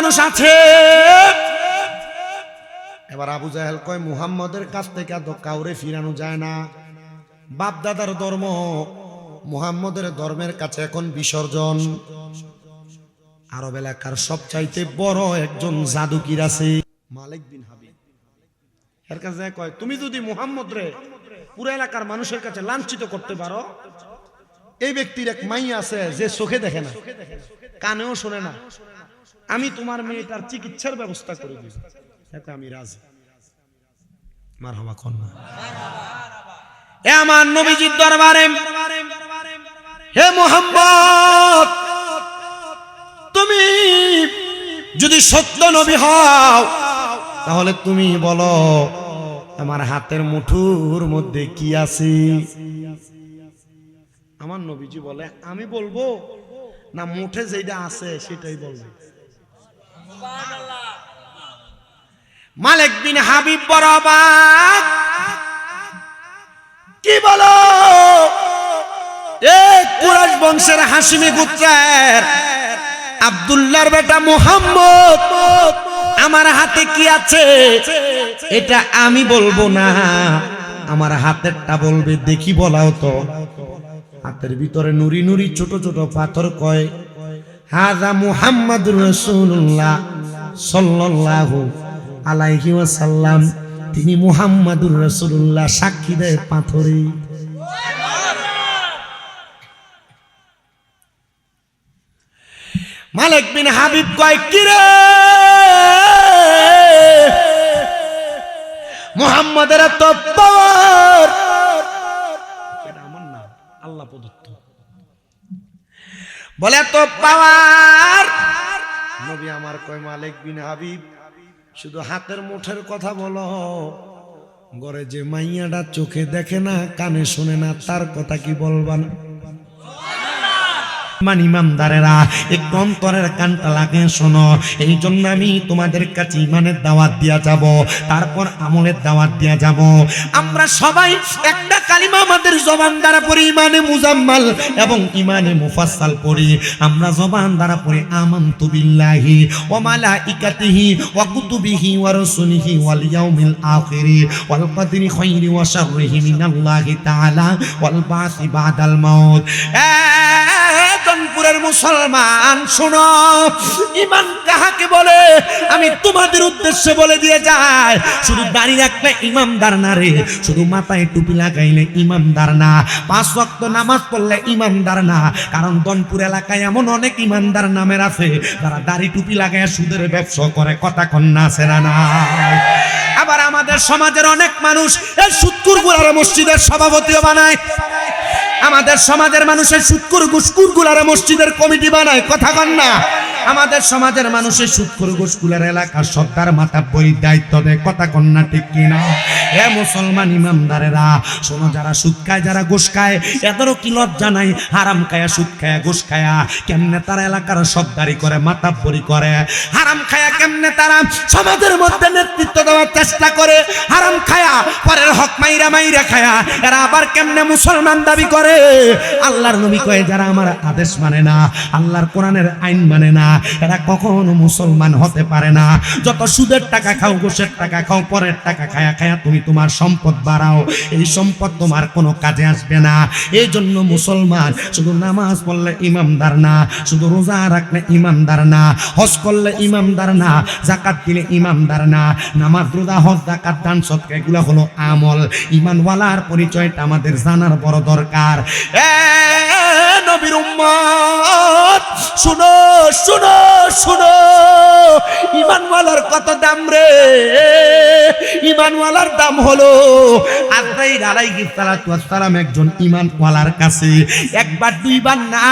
মানুষ আছে। এবার আবু জাহেল কয় মুহাম্মদের কাছ থেকে তো কাউরে ফিরানো যায় না, বাপ দাদার ধর্ম মুহাম্মদের ধর্মের কাছে এখন বিসর্জন। আরব এলাকার সবচাইতে বড় একজন জাদুকির আছে মালিক বিন হাবিব। এর কাছে কয় তুমি যদি মুহাম্মদ রে পুরো এলাকার মানুষের কাছে লাঞ্ছিত করতে পারো, এই ব্যক্তির এক মাইয়া আছে যে চোখে দেখে না, কানেও শোনে না, আমি তোমার মেয়েটার চিকিৎসার ব্যবস্থা করে দিব, এতে আমি রাজি। মারহাবা কোন না এ আমার নবীজির দরবারে, হে মুহাম্মদ তুমি যদি সত্য নবী হও তাহলে তুমি বলো আমার হাতের মুঠোর মধ্যে কি আছে। আমার নবীজি বলে আমি বলবো না মুঠে যেটা আছে সেটাই বলবো। মালিক বিন হাবিব বরাবর কি বলো, এ কুরাইশ বংশের হাশিমি গোত্রের আব্দুল্লাহর বেটা মুহাম্মদ আমার হাতে কি আছে এটা আমি বলবো না, আমার হাতেরটা বলবে। দেখি বলাও তো। হাতের ভিতরে নুরি নুরি ছোট ছোট পাথর কয় হাযা মুহাম্মাদুর রাসূলুল্লাহ সাল্লাল্লাহু আলাইহি ওয়াসাল্লাম, তিনি মুহাম্মাদুর রাসূলুল্লাহ, সাক্ষী দেয় পাথরে। মালিক বিন হাবিব কয় কি রে মুহাম্মাদের তো পাওয়ার, এটা আমার না আল্লাহ প্রদত্ত, বলে তো পাওয়ার। নবী আমার কয় মালিক বিন হাবিব শুধু হাতের মুঠের কথা বলো, ঘরে যে মাইয়াটা চোখে দেখে না কানে শোনে না তার কথা কি বলবা না? মান ইমানদারেরা একটু অন্তরের কানটা লাগে শোনো, এই জন্য আমি তোমাদের কাছে ইমানের দাওয়াত দিয়া যাব, তারপর আমলের দাওয়াত দিয়া যাব। আমরা সবাই একটা কালিমা আমাদের জবান দ্বারা পড়ি ইমানে মুজাম্মাল এবং ইমানে মুফাসসাল পড়ি। আমরা জবান দ্বারা পড়ি আমানতু বিল্লাহি ওয়া মালাইকাতিহি ওয়া কুতুবিহি ওয়া রাসূলিহি ওয়াল ইয়াউমিল আখিরি ওয়াল কদরি খাইরি ওয়া শাররিহি মিনাল্লাহি তাআলা ওয়াল বাসি বাদাল মাউত। জনপুরের মুসলমান শোনো, ঈমান কাহাকে বলে আমি তোমাদের উদ্দেশ্যে বলে দিয়ে যাই। শুধু দাড়ি রাখলে ইমানদার না রে, শুধু মাথায় টুপি লাগাইলে ইমানদার না, 5 ওয়াক্ত নামাজ পড়লে ইমানদার না। কারণ জনপুর এলাকায় এমন অনেক ইমানদার নামের আছে যারা দাড়ি টুপি লাগায় সুদের ব্যবসা করে, কথা কন্যা আছে না না। আবার আমাদের সমাজের অনেক মানুষ এই সুদকুরগুলার মসজিদের সভাপতিও বানায়, আমাদের সমাজের মানুষের সুদকুর ঘুষকুরগুলার মসজিদের কমিটি বানায়, কথা কন না। আমাদের সমাজের মানুষের সুদকুর ঘুষকুলার এলাকার সর্দার মাতাব্বরীর দায়িত্ব দেয়, কথা কন না ঠিক কিনা? হে মুসলমান ইমানদারেরা শোনো, যারা সুদ খায় যারা ঘুষ খায় এদেরও কি লজ্জা নাই? হারাম খায়া সুদ খায়া ঘুষ খায়া কেমনে তারা এলাকার সর্দারি করে মাতাব্বরী করে? হারাম খায়া কেমনে তারা সমাজের মধ্যে নেতৃত্ব দেওয়ার চেষ্টা করে? হারাম খায়া পরের হক মাইরা মাইরা খায়া এরা আবার কেমনে মুসলমান দাবি করে? আল্লাহর নবী কয় যারা আমার আদেশ মানে না, আল্লাহর কোরআনের আইন মানে না, এরা কখনো মুসলমান হতে পারে না। যত সুদের টাকা খাও, ঘুষের টাকা খাও, পরের টাকা খায়া খায়া তুমি তোমার সম্পদ বাড়াও, এই সম্পদ তোমার কোনো কাজে আসবে না। এই জন্য মুসলমান শুধু নামাজ পড়লে ইমানদার না, শুধু রোজা রাখলে ইমানদার না, হজ করলে ইমানদার না, যাকাত দিলে ইমানদার না। নামাজ, রোজা, হজ, যাকাত, দান, সদকা এগুলো হলো আমল। ঈমানওয়ালার পরিচয়টা আমাদের জানার বড় দরকার। নবীর উম্মত শুনো শুনো শুনো, ঈমানওয়ালার কত দাম রে? ঈমানওয়ালার দাম হলো আজরাইল আলাইহিস সালাতু ওয়াস সালাম একজন ঈমানওয়ালার কাছে একবার দুইবার না,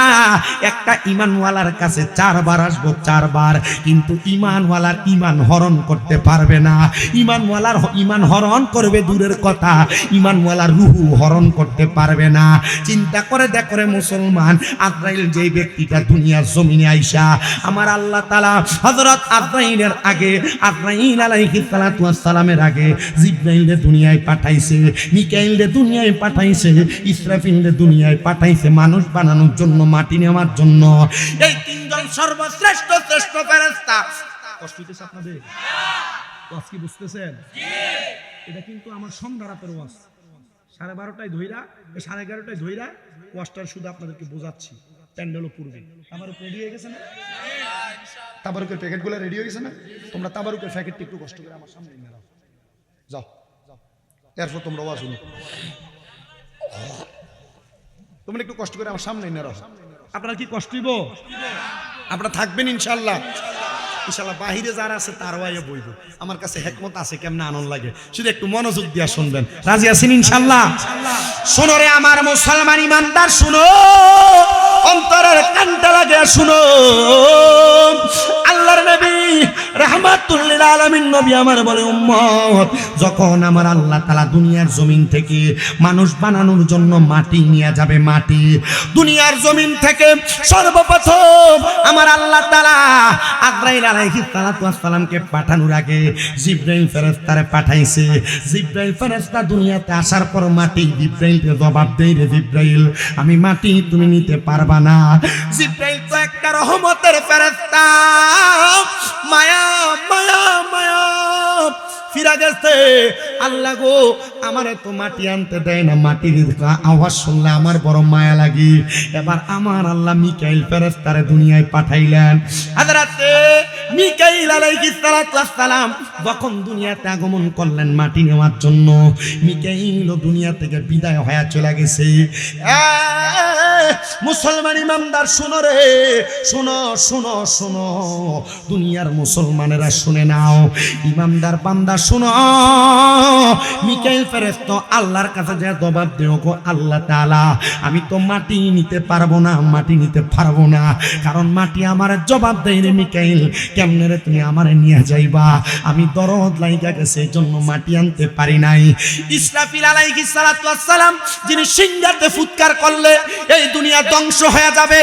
একটা ঈমানওয়ালার কাছে 4 বার আসবো, 4 বার। কিন্তু ঈমানওয়ালার ঈমান হরণ করতে পারবে না। ঈমানওয়ালার ঈমান হরণ করবে দূরের কথা, ঈমানওয়ালার রূহ হরণ করতে পারবে না। চিন্তা করে দেখো রে মুসলমান, আজরাইল যেই ব্যক্তিটা দুনিয়ার জমিনে আইসা আমার আল্লাহ তাআলা হযরত আজরাইলের আগে, আজরাইল আলাইহিস সালাতু ওয়াস সালামের আগে জিবরাইলকে দুনিয়ায় পাঠাইছে, মিকাইলকে দুনিয়ায় পাঠাইছে, ইসরাফিলকে দুনিয়ায় পাঠাইছে মানুষ বানানোর জন্য, মাটি নেওয়ার জন্য। এই 3 জন সর্বশ্রেষ্ঠ শ্রেষ্ঠ ফেরেশতা কষ্ট হইতেছে আপনাদের? ওয়াজ কি বুঝতেছেন? এটা কিন্তু আমার সন্ধ্যা রাতের ওয়াজ, 12:30টায় ধইরা 11:30টায় ধইরা ওয়াজটার শুধু আপনাদেরকে বোঝাচ্ছি। প্যান্ডেলও পূর্বে তাবারুক রেডি হয়ে গেছে না? তাবারুকের প্যাকেটগুলো রেডি হয়ে গেছে না? তোমরা তাবারুকের প্যাকেটটা একটু কষ্ট করে আমার সামনে নিয়ে নাও, যাও। এরপর তোমরা ওয়াজ শুনো, তোমরা একটু কষ্ট করে আমার সামনে নিয়ে নাও। আপনারা কি কষ্ট হইব? আপনারা থাকবেন ইনশাল্লাহ। ইনশাল্লাহ বাহিরে যারা আছে তারাও আইয়া বইব। আমার কাছে হেকমত আছে, কেমনে আনন্দ লাগে, শুধু একটু মনোযোগ দিয়া শুনবেন। রাজি আছেন ইনশাল্লাহ? শোনো রে আমার মুসলমান ইমানদার, শুনো, অন্তরের কানটা লাগে শুনো। আল্লাহর নবী রাহমাতুল লিল আলামিন নবী আমার বলে, উম্মত, যখন আমার আল্লাহ তাআলা দুনিয়ার জমিন থেকে মানুষ বানানোর জন্য মাটি নিয়ে যাবে, মাটি দুনিয়ার জমিন থেকে সর্বপ্রথম আমার আল্লাহ তাআলা আজরাইল আলাইহিস সালাতু ওয়াস সালামকে পাঠানোর আগে জিবরাইল ফেরেশতারে পাঠাইছে। জিবরাইল ফেরেশতা দুনিয়াতে আসার পর মাটি জিবরাইলকে জবাব দেয়, রে জিবরাইল, আমি মাটি তুমি নিতে পারবা না। জিবরাইল তো একটা রহমতের ফেরেশতা, মায়া মায়া মায়া ফিরা গেছে। আল্লাহ গো, আমারে তো মাটি আনতে দেয় না, মাটির আওয়াজ শুনলে আমার বড় মায়া লাগি। এবার আমার আল্লাহ মিকাইল ফেরেশতারে দুনিয়ায় পাঠাইলেন। হযরতে মিকাইল আলাইহিস সালাতু ওয়াস সালাম যখন দুনিয়াতে আগমন করলেন মাটি নেওয়ার জন্য, মিকাইল দুনিয়া থেকে বিদায় হয়ে চলে গেছে। মুসলমান ইমানদার শুনো রে, শুনো শুনো শুনো, দুনিয়ার মুসলমানেরা শুনে নাও, ইমানদার বান্দা শুনো। মিকাইল ফেরেশতা আল্লাহর কাছে যে জবাব দেও, গো আল্লাহ তাআলা, আমি তো মাটি নিতে পারবো না, মাটি নিতে পারবো না, কারণ মাটি আমার জবাব দেয়, রে মিকাইল, কেমনে রে তুমি আমারে নিয়ে যাইবা? আমি দরদ লাইগা গেছে, এজন্য মাটি আনতে পারি নাই। ইসরাফিল আলাইহিস সালাতু ওয়াস সালাম যিনি সিংহাতে ফুৎকার করলে এই দুনিয়া ধ্বংস হয়ে যাবে,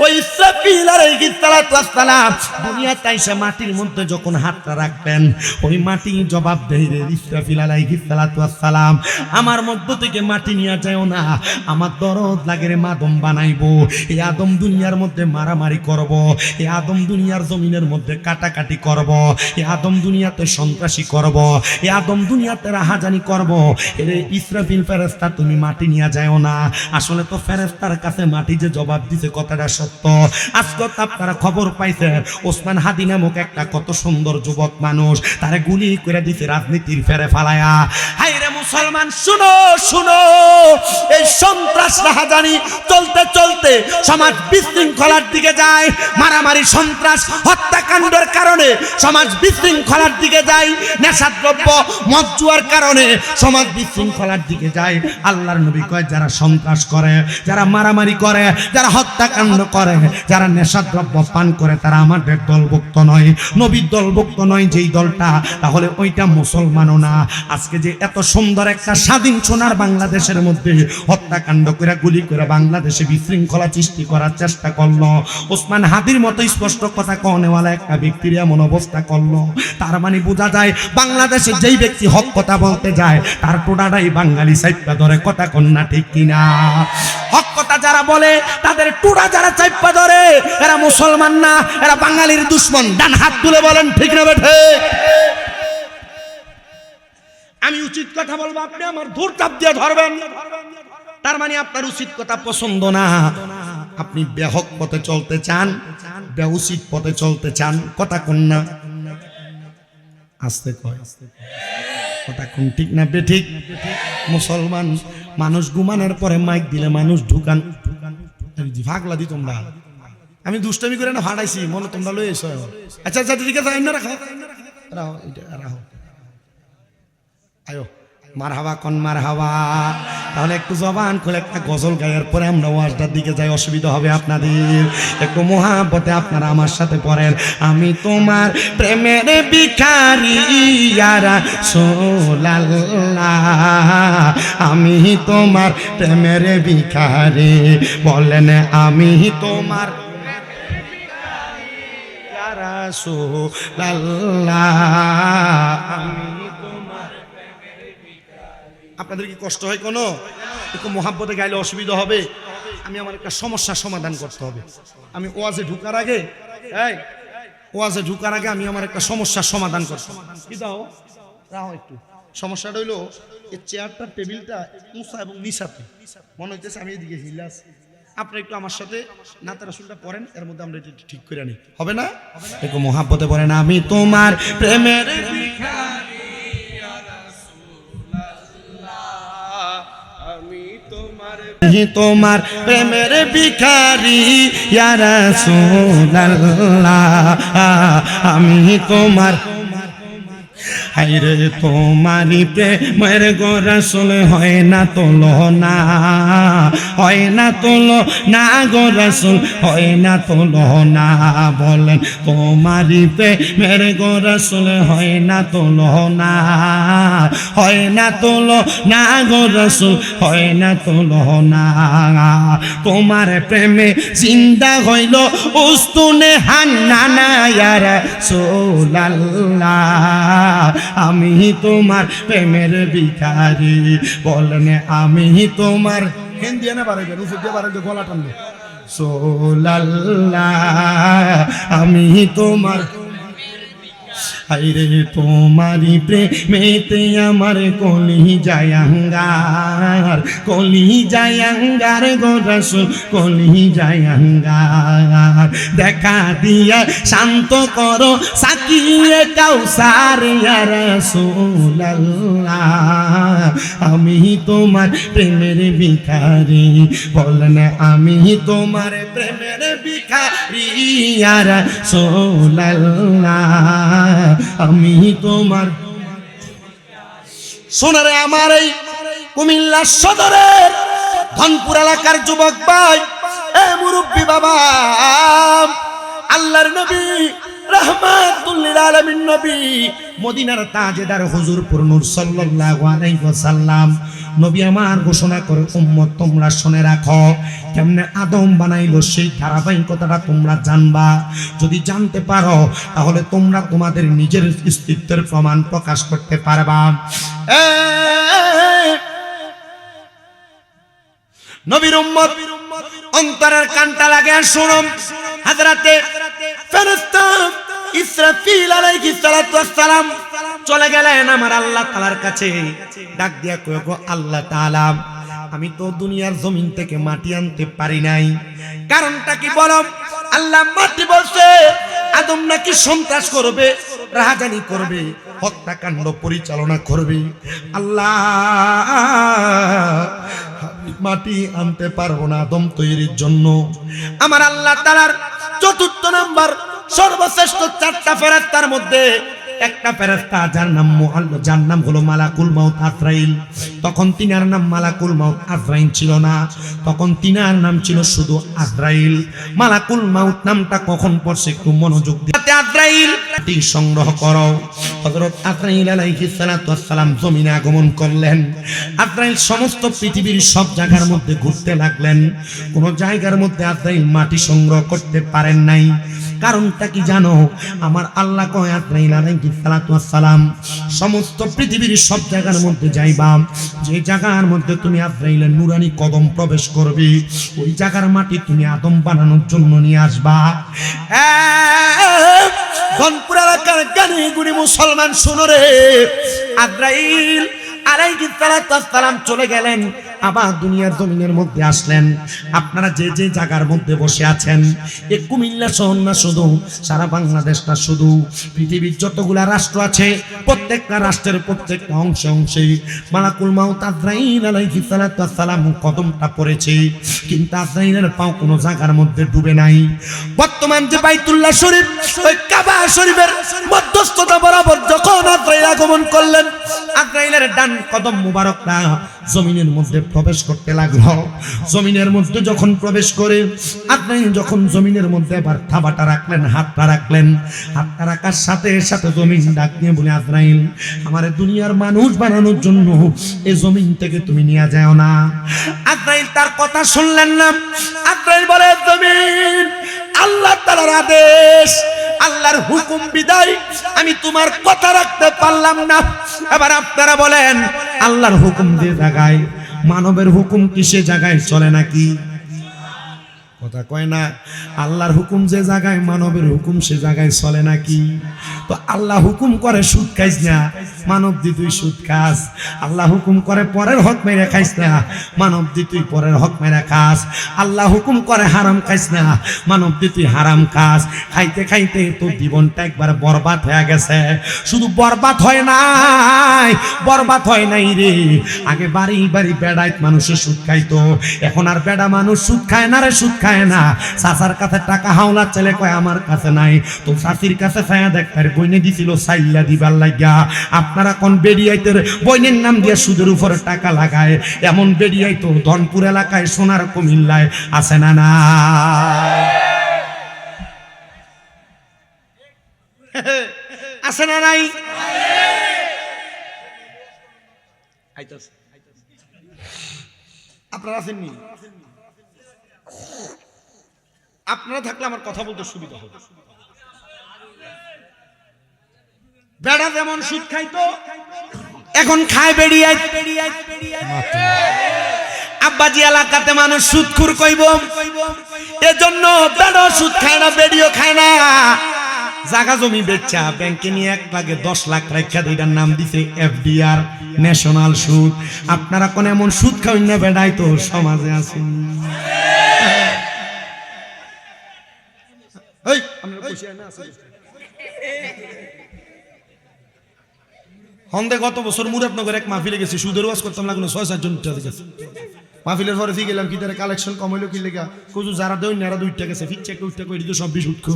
ওই ইসরাফিল আলাইহিস সালাতু ওয়াস সালাম দুনিয়াতে এসে মাটির মধ্যে যখন হাতটা রাখবেন, ওই মাটি জবাব দেয়, রে ইসরাফিল আলাইহিস সালাতু ওয়াস সালাম, আমার মধ্য থেকে মাটি নিয়ে যাও না, আমার দরদ লাগে রে, আদম বানাইবো, এই আদম দুনিয়ার মধ্যে মারামারি করব, এই আদম দুনিয়ার জমিনের মধ্যে কাটাকাটি করব, এই আদম দুনিয়াতে সন্ত্রাসী করব, এই আদম দুনিয়াতে রাহাজানি করব। রে ইসরাফিল ফেরেশতা, তুমি মাটি নিয়ে যাও না। আসলে তো ফেরেশতার কাছে মাটি যে জবাব দিছে কথাটা সত্য। আজকে আপনারা খবর পাইছেন, ওসমান হাদি নামক একটা কত সুন্দর যুবক মানুষ, তারে গুলি করে দিছে রাজনীতির ফেরে ফালায়া। হায়রে মুসলমান শুনো শুনো, এই সন্ত্রাস রাহাজানি চলতে চলতে সমাজ বিশৃঙ্খলার দিকে যায়, মারামারি সন্ত্রাস হত্যাকাণ্ডের কারণে সমাজ বিশৃঙ্খলার দিকে যায়, নেশাদ্রব্য মদ জুয়ার কারণে সমাজ বিশৃঙ্খলার দিকে যায়। আল্লাহর নবী কয়, যারা সন্ত্রাস করে, যারা মারামারি করে, যারা হত্যাকাণ্ড করে, যারা নেশাদ্রব্য পান করে, তারা আমাদের দলভুক্ত নয়, নবীর দলভুক্ত নয় যেই দলটা, তাহলে ওইটা মুসলমানও না। আজকে যে এত সুন্দর একটা স্বাধীন সোনার বাংলাদেশের মধ্যে হত্যাকাণ্ড করে, গুলি করে বাংলাদেশে বিশৃঙ্খলা সৃষ্টি করার চেষ্টা করলো, ওসমান হাদির মতো স্পষ্ট কথা কওনেওয়ালা একটা ব্যক্তির এমন অবস্থা করলো, তার মানে বোঝা যায় বাংলাদেশে যেই ব্যক্তি হক কথা বলতে যায় তার টোটাটাই বাঙালি সাইপা ধরে, কথা কন্যা ঠিক কিনা? হক কথা যারা বলে তাদের টোটা যারা চাইপা ধরে, এরা মুসলমান না, এরা বাঙালির দুশ্মন। ডান হাত তুলে বলেন ঠিক না বেঠে? আমি উচিত কথা বলবো, আপনি আমার ধূর চাপ দিয়ে ধরবেন, তার মানে আপনার উচিত কথা পছন্দ না। আপনি বেহক পথে চলতে চান, বেউচিত পথে চলতে চান, কথা কন্যা আস্তে কয়, কথা কোন ঠিক না বেঠিক? মুসলমান মানুষ ঘুমানোর পরে মাইক দিলে মানুষ ঢুকান, ভাগলা দি তোমরা, আমি দুষ্টামি করে না ফাটাইছি, মনে তোমরা লই এসো। আচ্ছা আচ্ছা ঠিক আছে, রাখো রাখো এটা রাখো, আয়ো মারহাবা কোন মারহাবা। তাহলে একটু জবান খুলে একটা গজল গায়ের পরে আমরা ওয়াজটার দিকে যাই, অসুবিধা হবে আপনাদের। একটু মোহাব্বতে আপনারা আমার সাথে পড়েন, আমি তোমার প্রেমের ভিখারি ইয়া রাসূলুল্লাহ, আমি তোমার প্রেমের ভিখারি, বলেন আমি তোমার ইয়া রাসূলুল্লাহ, আমি আপনাদের কি কষ্ট হয় কোনো? একটু মোহাব্বতে গাইলে অসুবিধা হবে। আমি আমার একটা সমস্যার সমাধান করতে হবে। আমি ওয়াজে ঢুকার আগে ওয়াজে ঢুকার আগে আমি আমার একটা সমস্যার সমাধান করছি। কি দাও রাও একটু। সমস্যাটা হইলো এই চেয়ারটা টেবিলটা উঁচা এবং নিচাতে, মনে হইতেছে আমি এদিকে হিলাস। আপনি একটু আমার সাথে নাতের আসলটা পড়েন, এর মধ্যে আমরা এটা ঠিক করে নিই, হবে না? একটু মোহাব্বতে পড়েন। আমি তোমার প্রেমের ভিখারি ইয়া রাসূলুল্লাহ, আমি তোমার প্রেমের ভিখারি ইয়া রাসূলুল্লাহ, আমি তোমার হাইরে তোমারি প্রেমের গো রাসূল হয় না তুলনা, হয় না তুলনা গো রাসূল, হয় না তুলনা। বলেন তোমারি প্রেমের গো রাসূল হয় না তুলনা, হয় না তুলনা গো রাসূল, হয় না তুলনা। তোমার প্রেমে জিন্দা হইল উস্তুনে হান্নানা ইয়া রাসূলুল্লাহ, আমি তোমার প্রেমের ভিখারি। বলেন আমি তোমার হিন্দি না বাড়াইবে, রুফে দিয়ে বাড়াইবে, গলা টানবে সোলাল্লাহ, আমি তোমার হাইরে তোমারি প্রেমেতে আমার কলি জায়াঙ্গার, কলি জায়াঙ্গার গো রাসূল, কলি জায়াঙ্গার। দেখা দিয়া শান্ত করো সাকিয়ে কাউসার ইয়া রাসূলুল্লাহ, আমি তোমার প্রেমের ভিখারি। বলেন আমি তোমার প্রেমের ভিখারি ইয়া রাসূলুল্লাহ, আমি তোমার। সোনারে আমার এই কুমিল্লা সদরের ধনপুর এলাকার যুবক ভাই, এ মুরব্বী বাবা, আল্লাহর নবী রাহমাতুল লিল আলামিন নবী মদিনার তাজেদার হুজুর নূর সাল্লাল্লাহু আলাইহি ওয়াসাল্লাম নবী আমার ঘোষণা করে, উম্মত তোমরা শুনে রাখো, কেমনে আদম বানাইলো সেই ধারাবাহিকতাটা তোমরা জানবা। যদি জানতে পারো তাহলে তোমরা তোমাদের নিজের অস্তিত্বের প্রমাণ প্রকাশ করতে পারবা। নবীর উম্মত অন্তরের কানটা লাগে আর শুনো, হযরতে ফেরেশতা ইসরাফিল আলাইহিস সালাতু ওয়াস সালাম চলে গেলেন আমার আল্লাহ তাআলার কাছে। ডাক দিয়া কয়, গো আল্লাহ তাআলা, আমি তো দুনিয়ার জমিন থেকে মাটি আনতে পারি নাই, কারণটা কি বলো? আল্লাহ মাটি বলছে আদম নাকি সন্ত্রাস করবে, রাহাজানি করবে, হত্যাকাণ্ড পরিচালনা করবে। আল্লাহ মাটি আনতে পারবো না আদম তৈরির জন্য। আমার আল্লাহ তাআলার চতুর্থ নাম্বার সর্বশ্রেষ্ঠ চারটা ফেরেশতার মধ্যে একটা ফেরেশতা যার নাম হলো মালাকুল মাউত আজরাইল। তখন তিনার নাম মালাকুল মাউত আজরাইল ছিল না, তখন তিনার নাম ছিল শুধু আজরাইল। মালাকুল মাউত নামটা কখন পড়ছে একটু মনোযোগ দিয়ে। আজরাইল সংগ্রহ করো। হযরত আজরাইল আলাইহিস সালাতু ওয়াস সালাম জমিনে আগমন করলেন। আজরাইল সমস্ত পৃথিবীর সব জায়গার মধ্যে ঘুরতে লাগলেন, কোন জায়গার মধ্যে আজরাইল মাটি সংগ্রহ করতে পারেন নাই। কারণটা কি জানো? আমার আল্লাহ কয় আজরাইল আলাইহিস সালাতু ওয়াস সালাম সমস্ত পৃথিবীর সব জায়গার মধ্যে যাইবা, যে জায়গার মধ্যে তুমি আজরাইলের নুরানি কদম প্রবেশ করবে, ওই জায়গার মাটি তুমি আদম বানানোর জন্য নিয়ে আসবা। ধনপুর এলাকার জ্ঞানী গুণী মুসলমান শুনো রে, আজরাইল আলাইহিস সালাতু ওয়াস সালাম চলে গেলেন, আবার দুনিয়ার জমিনের মধ্যে আসলেন। আপনারা যে যে জায়গার মধ্যে বসে আছেন, এই কুমিল্লা শহর না শুধু, সারা বাংলাদেশ না শুধু, পৃথিবীর যতগুলা রাষ্ট্র আছে প্রত্যেকটা রাষ্ট্রের প্রত্যেকটা অংশে অংশে মালাকুল মাউত আজরাইল আলাইহিস সালাতু ওয়াস সালাম কদমটা পড়েছে, কিন্তু আজরাইলের পাও কোনো জায়গার মধ্যে ডুবে নাই। বর্তমান যে বাইতুল্লাহ শরীফ, ওই কাবা শরীফের মধ্যস্থতা বরাবর যখন আজরাইল আগমন করলেন, আজরাইলের ডান কদম মুবারকটা জমিনের মধ্যে প্রবেশ করতে লাগলো। জমিনের মধ্যে যখন প্রবেশ করে আজরাইল যখন জমিনের মধ্যে আবার থাবাটা রাখলেন, হাতটা রাখলেন, হাতটা রাখার সাথে সাথে জমিন ডাক দিয়ে বলে, আজরাইল, আমারে দুনিয়ার মানুষ বানানোর জন্য এই জমিন থেকে তুমি নিয়ে যাও না। আজরাইল তার কথা শুনলেন না। আজরাইল বলে, জমিন আল্লাহ তাআলার আদেশ, আল্লাহর হুকুম বিদায় আমি তোমার কথা রাখতে পারলাম না। এবার আপনারা বলেন, আল্লাহর হুকুম যে জায়গায়, মানবের হুকুম কি সে জায়গায় চলে নাকি? কথা কয় না। আল্লাহর হুকুম যে জায়গায়, মানবের হুকুম সে জায়গায় চলে নাকি? তো আল্লাহ হুকুম করে সুদ খাইস না, মানব দি তুই সুদ খাস। আল্লাহ হুকুম করে পরের হক মেরে খাইস না, মানব দি তুই পরের হক মেরে খাস। আল্লাহ হুকুম করে হারাম খাইস না, মানব দি তুই হারাম খাস। খাইতে খাইতে তোর জীবনটা একবার বরবাদ হয়ে গেছে। শুধু বরবাদ হয় নাই, বরবাদ হয় নাই রে। আগে বাড়ি বাড়ি বেড়াইত মানুষের সুদ খাইতো, এখন আর বেড়া মানুষ সুদ খায় না রে, সুদ খায় না। চাচার কাছে টাকা হাওলার ছেলে কয় আমার কাছে নাই, তো চাচির কাছে ছায়া দেখ তার বইনে দিছিল সাইল্লা দিবার লাগিয়া। আপনারা কোন বেরিয়াইতের বইনের নাম দিয়ে সুদের উপরে টাকা লাগায়, এমন বেরিয়াই তো ধনপুর এলাকায়, সোনার কুমিল্লায় আছে না? না আছে না নাই? আপনারা আছেননি? আপনারা থাকলে আমার কথা বলতে সুবিধা হবে। বেড়া যেমন সুদ খাইতো, এখন খায় বেড়িয়াই। আব্বাজি এলাকাতে মানুষ সুদখুর কইব, এজন্য বেড়া সুদ খায় না, বেড়িও খায় না। জায়গা জমি বেচা ব্যাংকে নিয়ে 1 লাখে 10 লাখ রাখা, এটার নাম দিছে এফডিআর, ন্যাশনাল সুদ। আপনারা কোন এমন সুদ খাওয়েন না বেড়াই তো সমাজে আছেন? হন্দে গত বছর মুরাদনগর এক মাহফিলে গেছি, সুদের ওয়াজ করতাম লাগলো 6-7 জন উঠে গেছে। মাহফিলের পরে ফিরে গেলাম, কি তারা কালেকশন কম হইলো কি লেগা, কুজু যারা দেয় নারা 2টা গেছে, ফিচ্ছে একটা উঠতে কই দিত 26 উঠখো।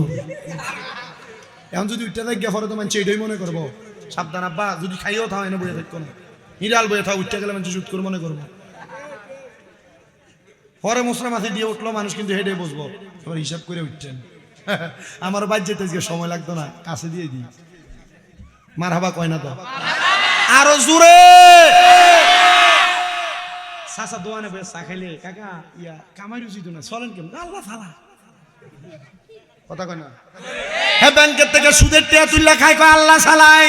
এখন যদি উঠতে দেখ গিয়া পরে তো মানুষ এটাই মনে করবো সাবধান আব্বা, যদি খাইও থাও এনে বইয়ে থাকো না, নিরাল বইয়ে থাও, উঠতে গেলে মানুষ সুদ করে মনে করবো। পরে মশলা মাথায় দিয়ে উঠলো মানুষ, কিন্তু হেঁটে বসবো, এবার হিসাব করে উঠছেন। আমার বাদ যেতে সময় লাগতো না, কাছে দিয়ে দিই। মার হাবা কয় না তো, আরো জোরে চাচা দোয়ানে বসে চা খাইলে কাকা ইয়া কামাই রুচি তো না, চলেন কেমন আল্লাহ ফালা কথা কয় না। হ্যাঁ ব্যাংকের থেকে সুদের টেয়া তুললা খাই কয় আল্লাহ সালাই।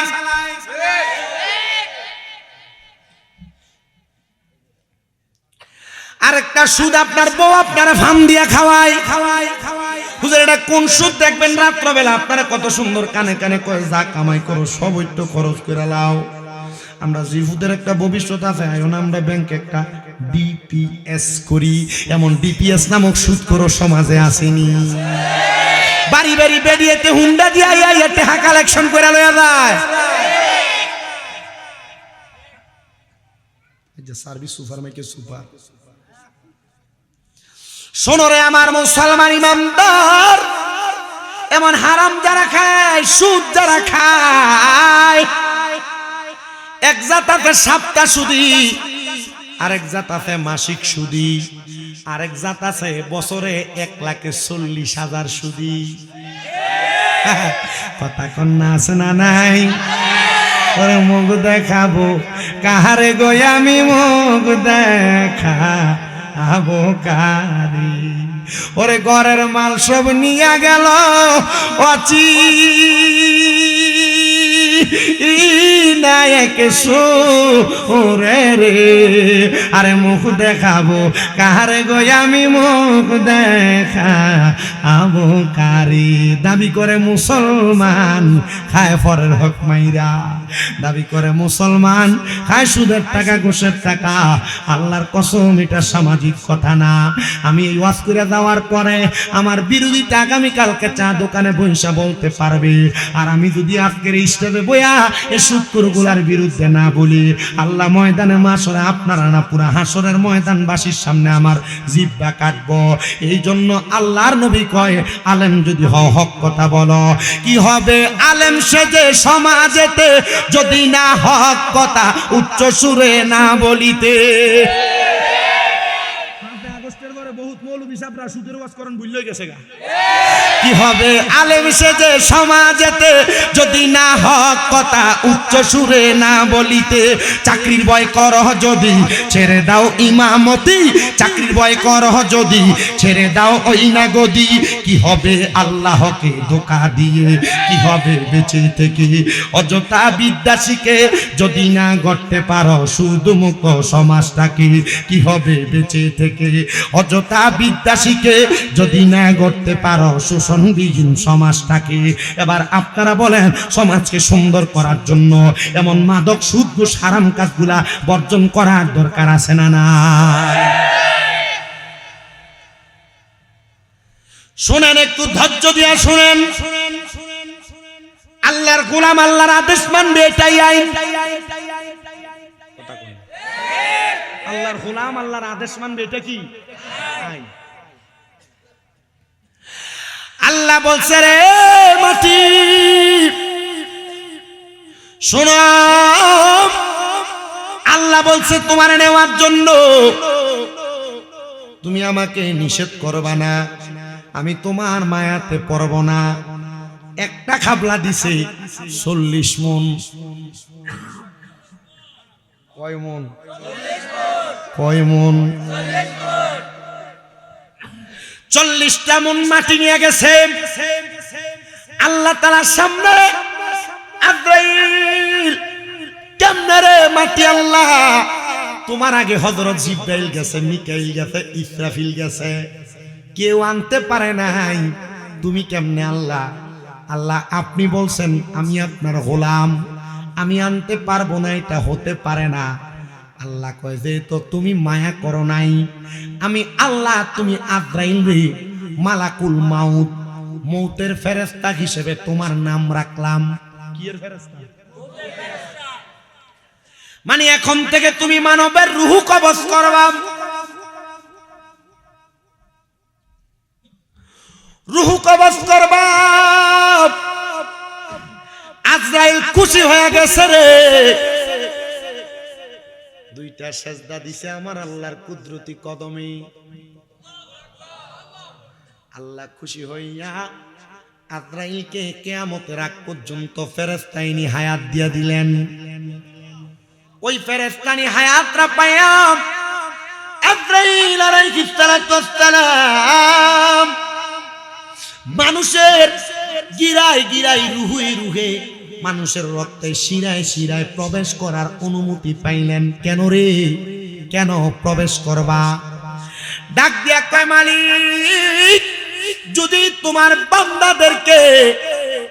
আরেকটা সুদ আপনার বউ আপনারা ফার্ম দিয়া খাওয়াই খাওয়াই খাওয়াই। হুজুর এটা কোন সুদ দেখবেন রাত্রবেলা আপনারা কত সুন্দর কানে কানে কয় যা কামাই করো সব একটু খরচ করে লাও। আমরা জিফুদের একটা ভবিষ্যৎ আছে, এখন আমরা ব্যাংকে একটা ডিপিএস করি, এমন ডিপিএস নামক সুদ করো সমাজে আসেনি। বাড়ি বাড়ি বেরিয়েতে হুন্ডা দিয়া ইয়া টাকা কালেকশন করে লয়া যায়। এই যে সার্ভিস সুপার মাইকে সুপার। শোনো রে আমার মুসলমান ইমানদার, এমন হারাম যারা খায়, সুদ যারা খায়, এক জাত আছে সাপ্তাহ সুদি, আরেক জাত আছে মাসিক সুদি, আরেক জাত আছে বছরে 1,40,000 সুদি। কথা কন্যা আছে না নাই? ওরে মুখ দেখাবো কাহারে গো আমি, মুখ দেখাবো কারি। ওরে ঘরের মাল সব নিয়ে গেল অচি নায়ক সুরে রে। আরে মুখ দেখাবো কাহারে গো আমি, মুখ দেখাবো কারি। দাবি করে মুসলমান খায় পরের হক মাইরা, দাবি করে মুসলমান খায় সুদের টাকা, ঘুষের টাকা। আল্লাহর কসম এটা সামাজিক কথা না। আমি এই ওয়াজ করে যাওয়ার পরে আমার বিরোধীটা আগামীকালকে চা দোকানে বইসা বলতে পারবে, আর আমি যদি আজকের স্টেজে বইয়া এই সুদখোরগুলার বিরুদ্ধে না বলি, আল্লাহ ময়দানে মাশরে আপনারা না পুরা হাসরের ময়দানবাসীর সামনে আমার জিহ্বা কাটবো। এই জন্য আল্লাহর নবী কয়, আলেম যদি হক কথা বলো, কি হবে আলেম সেজে সমাজেতে যদি না হক কথা উচ্চ সুরে না বলিতে। কি হবে আলেম সেজে সমাজেতে যদি না হক কথা উচ্চ সুরে না বলিতে। চাকরির ভয় করহ যদি ছেড়ে দাও ইমামতি, চাকরির ভয় করহ যদি ছেড়ে দাও ওই না গদি। কি হবে আল্লাহকে ধোঁকা দিয়ে, কি হবে বেঁচে থেকে অযথা বিদ্যা শিখে যদি না গড়তে পারো সুদমুক্ত সমাজটাকে। কি হবে বেঁচে থেকে অযথা বিদ্যা শিখে যদি না করতে পারো শোষণবিহীন সমাজটাকে, এবার আপনারা বলেন সমাজকে সুন্দর করার জন্য এমন মাদক সুদ ঘুষ হারাম কাজগুলা বর্জন করার দরকার আছে না না? শুনেন, একটু ধৈর্য দিয়া শুনেন। আল্লাহর গোলাম আল্লাহর আদেশ মানবে, এটাই আইন। আল্লাহর গোলাম আল্লাহর আদেশ মানবে, এটা কি আইন? আল্লাহ বলছে রে মাটি শোনো, আল্লাহ বলছে তোমার নেওয়ার জন্য তুমি আমাকে নিষেধ করবা না, আমি তোমার মায়াতে পড়ব না। একটা খাবলা দিছে 40 মন। কয় মন? কয় মন? 40টা মন মাটি নিয়ে গেছে আল্লাহ তাআলার সামনে। আজরাইল কেমনে রে মাটি? আল্লাহ তোমার আগে হযরত জিবরাইল গেছে, মিকাইল গেছে, ইসরাফিল গেছে, কেউ আনতে পারে নাই, তুমি কেমনে আল্লাহ? আল্লাহ আপনি বলছেন আমি আপনার গোলাম, আমি আনতে পারবো না, এটা হতে পারে না। আল্লাহ কয় যে তো তুমি মায়া করো নাই, আমি আল্লাহ তুমি আজরাইল রে মালাকুল মাউত, মৌতের ফেরেশতা হিসেবে তোমার নাম রাখলাম। কি এর ফেরেশতা? মানে এখন থেকে তুমি মানবের রূহ কবজ করবা, রূহ কবজ করবা। আজরাইল খুশি হয়ে গেছে রে, দুইটা সেজদা দিছে আমার আল্লাহর কুদরতি কদমে। আল্লাহ খুশি হইয়া আজরাইলকে কিয়ামতের আগ পর্যন্ত ফেরেশতাইনি হায়াত দিয়া দিলেন। ওই ফেরেশতানি হায়াতরা পাইয়া আজরাইল আলাইহিস সালাতু ওয়াস সালাম মানুষের গিরায় গিরায় রুহে রুহে মানুষের রক্তে শিরায় শিরায় প্রবেশ করার অনুমতি পাইলেন। কেন রে? কেন প্রবেশ করবা? ডাক দিয়া কয় মালিক, যদি তোমার বান্দাদেরকে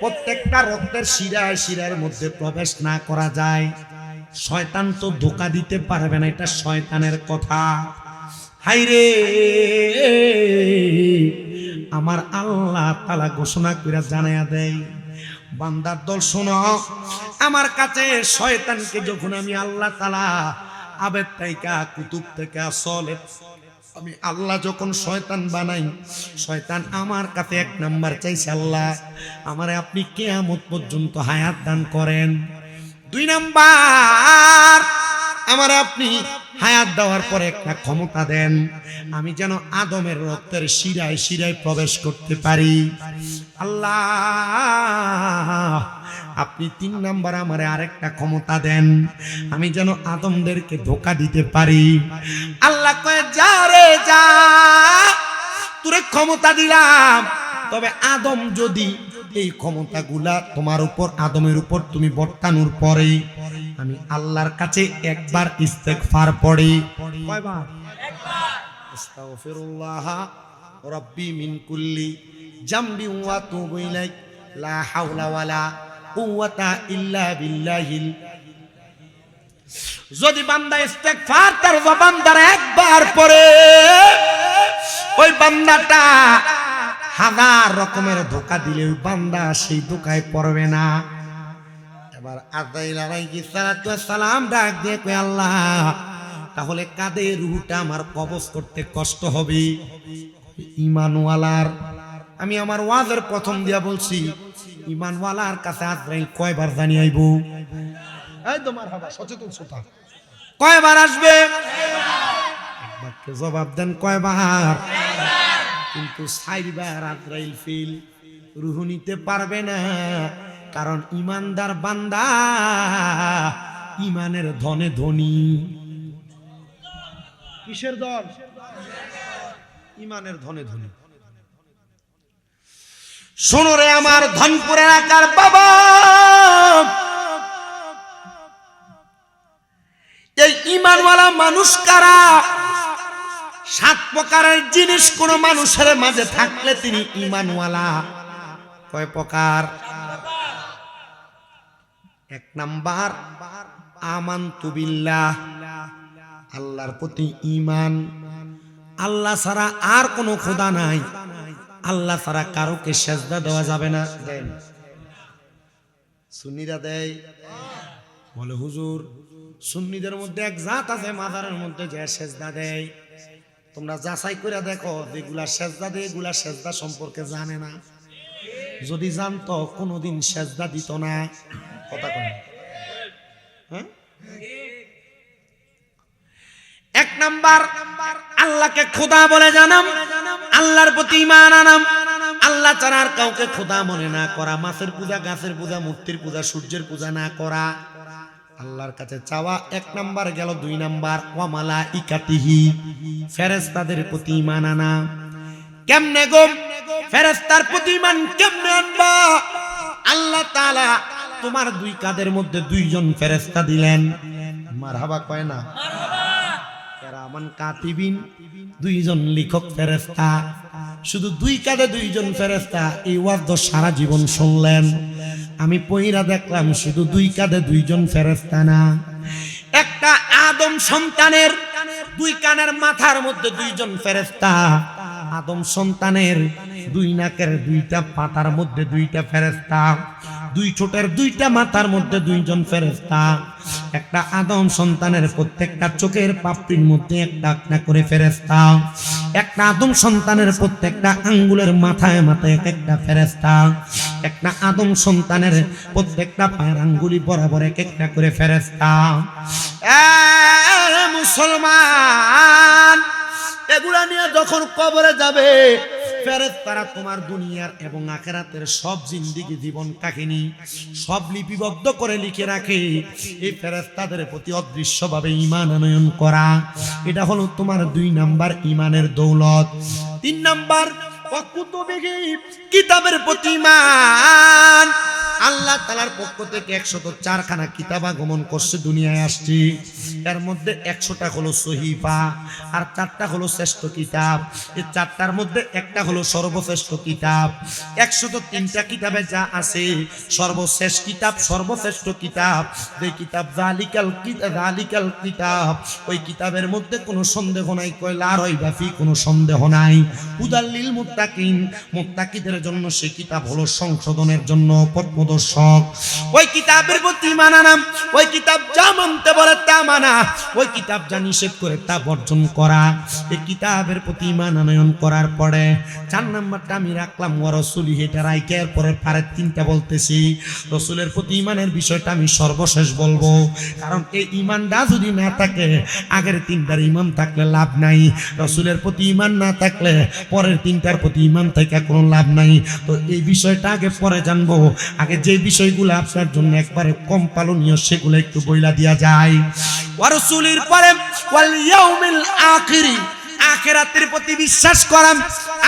প্রত্যেকটা রক্তের শিরায় শিরার মধ্যে প্রবেশ না করা যায়, শয়তান তো ধোঁকা দিতে পারবে না, এটা শয়তানের কথা। হাইরে আমার আল্লাহ তাআলা ঘোষণা করে জানায়া দেয়, বান্দার দল শোনো, আমার কাছে শয়তানকে যখন আমি আল্লাহ তাআলা আবেদ থেকে কুতুব থেকে আসলে আমি আল্লাহ যখন শয়তান বানাই, শয়তান আমার কাছে 1 নাম্বার চাইছে, আল্লাহ আমারে আপনি কিয়ামত পর্যন্ত হায়াত দান করেন। 2 নাম্বার আমারে আপনি হায়াত দেওয়ার পরে একটা ক্ষমতা দেন, আমি যেন আদমের রক্তের শিরায় শিরায় প্রবেশ করতে পারি। আল্লাহ আপনি 3 নাম্বার আমারে আরেকটা ক্ষমতা দেন, আমি যেন আদমদেরকে ধোঁকা দিতে পারি। আল্লাহ কয় যা রে যা, তোরে ক্ষমতা দিলাম, তবে আদম যদি এই ক্ষমতাগুলা তোমার উপর আদমের উপর তুমি বর্তানোর পরে আমি আল্লাহর কাছে একবার ইস্তেগফার পড়ি। কয়বার? একবার। আস্তাগফিরুল্লাহ রাব্বি মিন কুল্লি জামবি ওয়া তুবু ইলাইহি লা হাওলা ওয়ালা কুওয়াতা ইল্লা বিল্লাহিল। যদি বান্দা ইস্তেগফার তার জবান দ্বারা একবার পড়ে, ওই বান্দাটা 1000 রকমের ধোঁকা দিলে ওই বান্দা সেই ধোঁকায় পড়বে না। এবার আজরাইল আলাইহিস সালাতু ওয়াস সালাম ডাক দিয়ে কয় আল্লাহ তাহলে কাদের রূহটা আমার কবজ করতে কষ্ট হবে? ঈমানওয়ালার। আমি আমার ওয়াজের প্রথম দিয়া বলছি, ঈমানওয়ালার কাছে আজরাইল কয়বার জানি আইবো? এই তো মারহাবা, সচেতন শ্রোতা, কয়বার আসবে? একবারকে জবাব দেন, কয়বার? কিন্তু 4 বার আজরাইল ফিল রূহ নিতে পারবে না, কারণ ইমানদার বান্দা ইমানের ধনে ধনী। কিসের ধন? ইমানের ধনে ধনী। শোনো রে আমার ধনপুর এলাকার বাবা, এই ইমানওয়ালা মানুষ কারা? 7 প্রকারের জিনিস কোন মানুষের মাঝে থাকলে তিনি ঈমানওয়ালা। কয় প্রকার? 1 নাম্বার আমানতু বিল্লাহ, আল্লাহর প্রতি ঈমান। আল্লাহ ছাড়া আর কোনো খোদা নাই, আল্লাহ ছাড়া কারোকে সেজদা দেওয়া যাবে না। দেন সুন্নিরা দেয়, বলে হুজুর সুন্নিদের মধ্যে এক জাত আছে মাজারের মধ্যে যে সেজদা দেয়। তোমরা যাচাই করে দেখো, যেগুলা সেজদা দেয় এগুলা সেজদা সম্পর্কে জানে না। যদি জানতো কোনোদিন সেজদা দিত না। কথা কয়, হ্যাঁ? 1 নাম্বার আল্লাহকে খোদা বলে জানাম, আল্লাহর প্রতি ঈমান আনাম। আল্লাহ ছাড়া আর কাউকে খোদা মনে না করা, মাছের পূজা, গাছের পূজা, মূর্তির পূজা, সূর্যের পূজা না করা, আল্লাহর কাছে চাওয়া 1 নাম্বার গেল। 2 নাম্বার ওয়া মালাইকাতিহি, ফেরেশতাদের প্রতি ঈমান আনা। কেমনে গো ফেরেশতার প্রতি ঈমান কেমনে আনবা? আল্লাহ তাআলা তোমার 2 কাঁধের মধ্যে 2 জন ফেরেশতা দিলেন। মারহাবা কয় না? কিরামান কাতিবিন, 2 জন লিখক ফেরেশতা। শুধু 2 কাঁধে 2 জন ফেরেশতা, এই ওয়াজ তো সারা জীবন শুনলেন। আমি পয়রা দেখলাম শুধু 2 কাঁধে 2 জন ফেরেশতা না, একটা আদম সন্তানের 2 কানের মাথার মধ্যে 2 জন ফেরেশতা, আদম সন্তানের 2 নাকের 2টা পাতার মধ্যে 2টা ফেরেশতা, 2 ঠোঁটের 2টা মাথার মধ্যে 2 জন ফেরেশতা, একটা আদম সন্তানের প্রত্যেকটা চোখের পাপড়ির মধ্যে একটা করে ফেরেশতা, একটা আদম সন্তানের প্রত্যেকটা আঙ্গুলের মাথায় মাথায় একটা ফেরেশতা, একটা আদম সন্তানের প্রত্যেকটা পায়ের আঙ্গুলি বরাবর একটা করে ফেরেশতা। মুসলমান, এগুলা নিয়ে যখন কবরে যাবে ফেরেশতারা তোমার দুনিয়ার এবং আখিরাতের সব জিন্দেগি জীবন কাহিনী সব লিপিবদ্ধ করে লিখে রাখে। এই ফেরেশতাদের প্রতি অদৃশ্যভাবে ঈমান আনয়ন করা, এটা হলো তোমার 2 নাম্বার ঈমানের দৌলত। 3 নাম্বার ওয়াকুতুবিহি, কিতাবের প্রতি ঈমান। আল্লাহ তাআলার পক্ষ থেকে 104 খানা কিতাব আগমন করছে, দুনিয়ায় আসছে। এর মধ্যে 100টা হলো সহিফা, আর 4টা হলো শ্রেষ্ঠ কিতাব। এই 4টার মধ্যে একটা হলো সর্বশ্রেষ্ঠ কিতাব। 103টা কিতাবে যা আছে সর্বশেষ কিতাব, সর্বশ্রেষ্ঠ কিতাব যে কিতাব জালিকাল কিতাব, ওই কিতাবের মধ্যে কোনো সন্দেহ নাই। কয় লা রাইবা ফি, কোনো সন্দেহ নাই। হুদাল লিল মুত্তাকিন, মুত্তাকিদের জন্য সেই কিতাব হলো সংশোধনের জন্য পথপ্রদর্শক। ওই কিতাবের প্রতি ঈমান আনাম। ওই কিতাব যা মানতে বলে তা মানা, ওই কিতাব যা নিষেধ করে তা বর্জন করা। এই কিতাবের প্রতি ঈমান আনয়ন করার পরে 4 নাম্বারটা আমি রাখলাম ওয়া রাসূলিহি, এটা রাইকে এরপরে পারে 3টা বলতেছি। রাসূলের প্রতি ঈমানের বিষয়টা আমি সর্বশেষ বলবো, কারণ এই ঈমানটা যদি না থাকে আগের 3টার ঈমান থাকলে লাভ নাই, রাসূলের প্রতি ঈমান না থাকলে পরের 3টার প্রতি ঈমান থেকে কোনো লাভ নাই। তো এই বিষয়টা আগে পরে জানবো, আগে যে বিষয়গুলো আপনার জন্য একবারে কম পালনীয় সেগুলো একটু বইলা দিয়া যায়। ওয়া রাসূলির পরে ওয়াল ইয়াউমিল আখির, আখিরাতের প্রতি বিশ্বাস করা।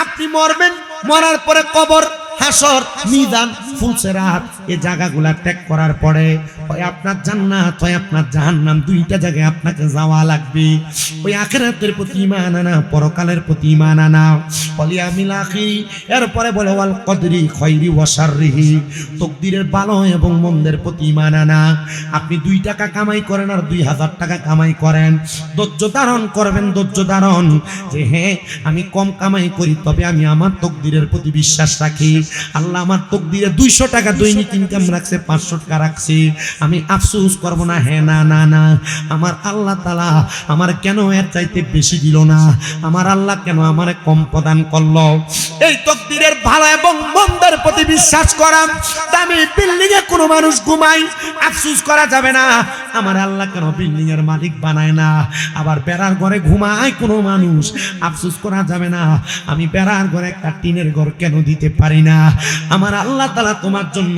আপনি মরবেন, মরার পরে কবর, হাসর, মিজান, ফুলসেরাত, এই জায়গাগুলা ত্যাগ করার পরে হয় আপনার জান্নাত হয় আপনার জাহান্নাম, 2টা জায়গায় আপনাকে যাওয়া লাগবে। ওই আখিরাতের প্রতি ঈমান আনা, পরকালের প্রতি ঈমান আনা। ওয়াল ইয়াউমিল আখির, এরপরে বলে ওয়াল কদরি খায়রি ওয়া শাররিহি, তাকদীরের ভালো এবং মন্দের প্রতি ঈমান আনা। আপনি 2 টাকা কামাই করেন আর 2000 টাকা কামাই করেন, ধৈর্য ধারণ করবেন, ধৈর্য ধারণ যে হ্যাঁ আমি কম কামাই করি, তবে আমি আমার তাকদীরের প্রতি বিশ্বাস রাখি। আল্লাহ আমার তাকদীরে 200 টাকা দৈনিক ইনকাম রাখছে, 500 টাকা রাখছে, আমি আফসোস করব না। হ্যাঁ না না না, আমার আল্লাহ তাআলা আমার কেন এর চাইতে বেশি দিল না, আমার আল্লাহ কেন আমারে কম প্রদান করলো। এই তাকদীরের ভালো এবং মন্দের প্রতি বিশ্বাস করা। দামি বিল্ডিং এ কোনো মানুষ ঘুমায়, আফসোস করা যাবে না আমার আল্লাহ কেন বিল্ডিং এর মালিক বানায় না। আবার বেড়ার ঘরে ঘুমায় কোনো মানুষ, আফসোস করা যাবে না আমি বেড়ার ঘরে একটা টিনের ঘর কেন দিতে পারি না। আমার আল্লাহ তাআলা তোমার জন্য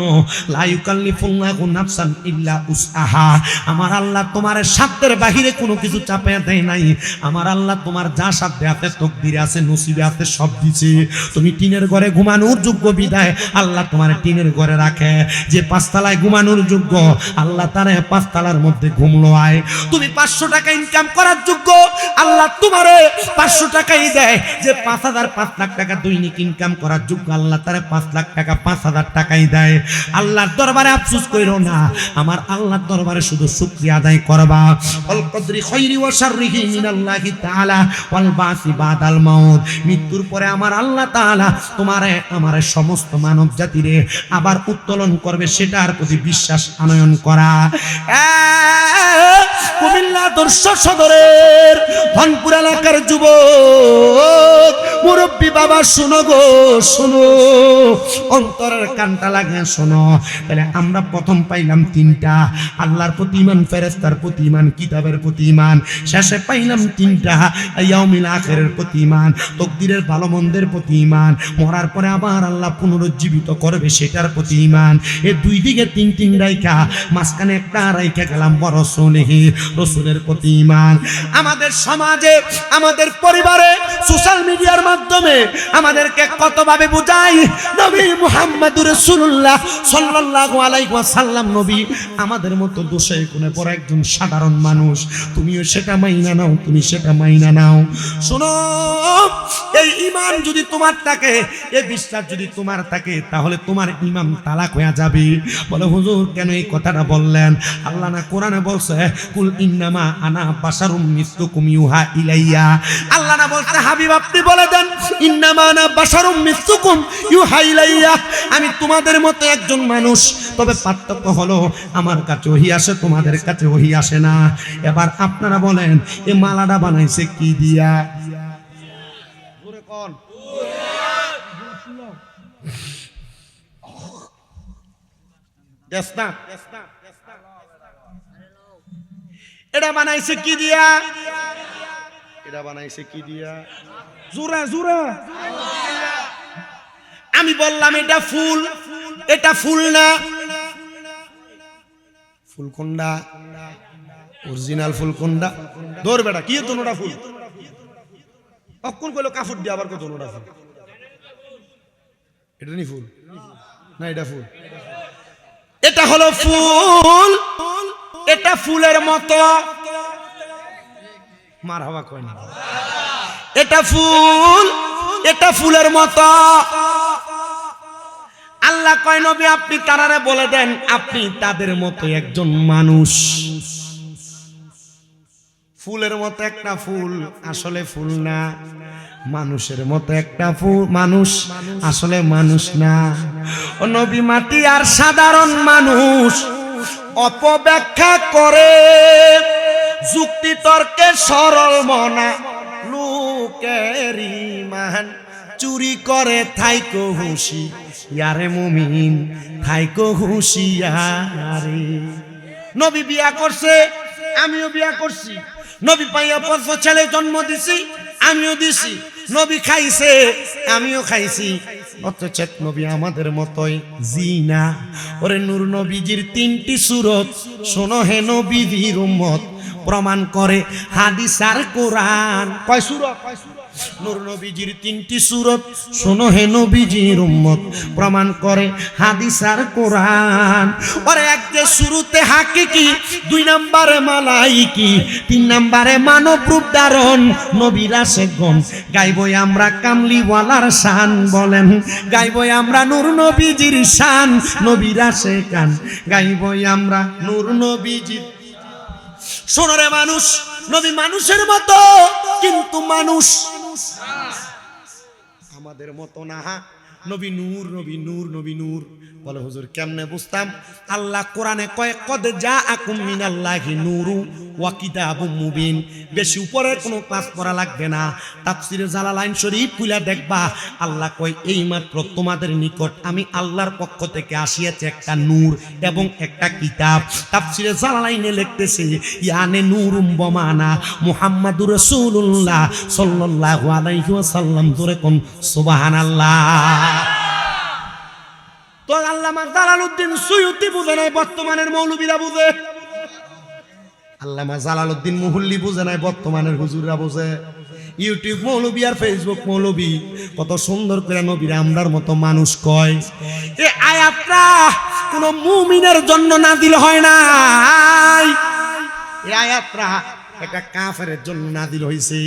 লা ইউকাল্লিফুল্লাহু নাফসান ইল্লা উসআহা, আমার আল্লাহ তোমার সাধ্যের বাহিরে কোনো কিছু চাপায়া দেয় নাই। আমার আল্লাহ তোমার যা সাধ্যে আছে, তাকদীরে আছে, নসিবে আছে, সব দিছে। তুমি টিনের ঘরে ঘুমানোর যোগ্য বিধায় আল্লাহ তোমার টিনের ঘরে রাখে। যে 5 তলায় ঘুমানোর যোগ্য, আল্লাহ তারে 5 তলার মধ্যে ঘুমলো আয়। তুমি 500 টাকা ইনকাম করার যোগ্য, আল্লাহ তোমারে 500 টাকাই দেয়। যে 5,000 5 লাখ টাকা দৈনিক ইনকাম করার যোগ্য, আল্লাহ তারে 5 লাখ টাকা 5,000 টাকাই দেয়। আল্লাহর দরবারে আফসোস কইরো না, আমার আল্লাহর দরবারে শুধু শুকরিয়া আদায় করবা। আল কদরি খাইরি ওয়া শাররিহি মিনাল্লাহি তাআলা ওয়াল বাসি বাদাল মাউত। মৃত্যুর পরে আমার আল্লাহ তাআলা তোমারে আমারে সমস্ত মানব জাতিরে আবার উত্তোলন করবে, সেটার প্রতি বিশ্বাস আনয়ন করা। কুমিল্লা আদর্শ সদরের ধনপুর এলাকার যুবক মুরব্বী বাবা, শুনো গো শুনো, অন্তরের কানটা লাগে শোনো। তাহলে আমরা প্রথম পাইলাম 3টা, আল্লাহর প্রতি ঈমান, ফেরেশতার প্রতি ঈমান, কিতাবের প্রতি ঈমান। শেষে পাইলাম 3টা, ইয়াউমিল আখিরের প্রতি ঈমান, তাকদীরের ভালো মন্দের প্রতি ঈমান, মরার পরে আবার আল্লাহ পুনরুজ্জীবিত করবে সেটার প্রতি ঈমান। এই দুই দিকে 3 রাইখা মাঝখানে একটা রাইখা গেলাম বড় রাসূলিহি, রাসূলের প্রতি ঈমান। আমাদের সমাজে, আমাদের পরিবারে, সোশ্যাল মিডিয়ার মাধ্যমে আমাদেরকে কতভাবে বুঝাই নবী মুহাম্মদুর রাসূলুল্লাহ সাল্লাল্লাহু আলাইহি ওয়াসাল্লাম নবী আমাদের মতো দোষে কোনে পড়া একজন সাধারণ মানুষ। তুমিও সেটা মাইনা নাও, তুমি সেটা মাইনা নাও। শোনো, এই ঈমান যদি তোমার থাকে, এই বিশ্বাস যদি তোমার থাকে, তাহলে তোমার ঈমান তালাক হয়ে যাবে। বলে হুজুর কেন এই কথাটা বললেন? আল্লাহ না কোরআনে বলছে কুল ইন্নামা আনা বাশারুম মিসলুকুম ইউহা ইলাইয়া। আল্লাহ না বলছে হাবিব আপনি বলে দেন ইন্নামা আনা বাশারুম মিসলুকুম ইউহা ইলাইয়া, আমি তোমাদের মতো একজন মানুষ, তবে পার্থক্য হলো আমার কাছে ওহী আসে, তোমাদের কাছে ওহী আসে না। এবার আপনারা বলেন এই মালাটা বানাইছে কি দিয়া? জোরে কোন? এটা বানাইছে কি দিয়া? এটা বানাইছে কি দিয়া? জোরা জোরা। আমি বললাম এটা ফুল, এটা ফুল না। ফুল কোনটা? অরিজিনাল ফুল কোনটা? ধর বেটা, কি তোনোটা ফুল? অক্ষণ কইলো কাফুর দিয়ে, আবার কত নোটা ফুল? এটা নি ফুল না, এটা ফুল। এটা হলো ফুল, এটা ফুলের মতো। মারহাবা কয় না। এটা ফুল, এটা ফুলের মতো। আল্লাহ কয় নবী আপনি তারারে বলে দেন আপনি তাদের মতো একজন মানুষ। ফুলের মতো একটা ফুল আসলে ফুল না, মানুষের মতো একটা ফুল মানুষ আসলে মানুষ না। ও নবী মাটি আর সাধারণ মানুষ অপব্যাখ্যা করে, যুক্তি তর্কে সরল মনা লোকের ঈমান চুরি করে। থাইকো হুঁশি ইয়ারে মুমিন, থাইকো হুঁশিয়ারে। নবী বিয়া করছে, আমিও বিয়া করছি। নবী পাইয়া 5 ছেলে জন্ম দিছি, আমিও দিছি। নবী খাইছে, আমিও খাইছি। অথচ নবী আমাদের মতোই জিনা। ওরে নূর নবীজির 3টি সূরত শোনো হে নবীর উম্মত, প্রমাণ করে হাদিস আর কোরআন। কয় সূরত? নূর নবীজির 3টি সূরত শোনো হে নবীজির উম্মত, প্রমাণ করে হাদিস আর কোরআন। ওরে এক যে শুরুতে হাকিকি, 2 নম্বরে মালাইকি, 3 নম্বরে মানব রূপ ধারণ নবীর আশেকগণ। গাইবই আমরা কামলিওয়ালার শান, বলেন গাইবই আমরা নূর নবীজির শান। নবীর আশেকান গাইবই আমরা নূর নবীজির। শোনো রে মানুষ, নবী মানুষের মতো, কিন্তু মানুষ আমাদের মতো না। নবী নূর, নবী নূর, নবী নূর। বলে হুজুর কেমনে বুঝতাম? আল্লাহ কোরআনে কয় কদ জাআকুম মিনাল্লাহি নূরু ওয়া কিতাবুম মুবিন। বেশি উপরের কোনো ক্লাস করা লাগবে না, তাফসীরে জালালাইন শরীফ খুলে দেখবা। আল্লাহ কয় এইমাত্র তোমাদের নিকট আমি আল্লাহর পক্ষ থেকে আসিয়াছে একটা নূর এবং একটা কিতাব। তাফসীরে জালালাইনে লিখতেছে ইয়ানে নূরুম বমানা মুহাম্মাদুর রাসূলুল্লাহ সাল্লাল্লাহু আলাইহি ওয়াসাল্লাম। জোরে কোন সুবহানাল্লাহ। তো আল্লামা জালালউদ্দিন সুয়ুতি বুঝে নাই, বর্তমানের মৌলবীরা বুঝে। আল্লামা জালালউদ্দিন মুহুল্লি বুঝে নাই, বর্তমানের হুজুররা বুঝে। ইউটিউব মৌলবী আর ফেসবুক মৌলবী কত সুন্দর করে নবীরা আমরার মতো মানুষ কয়। এই আয়াতটা কোন মুমিনের জন্য নাজিল হয় নাই। এই আয়াতটা একটা কাফেরের জন্য নাজিল হইছে।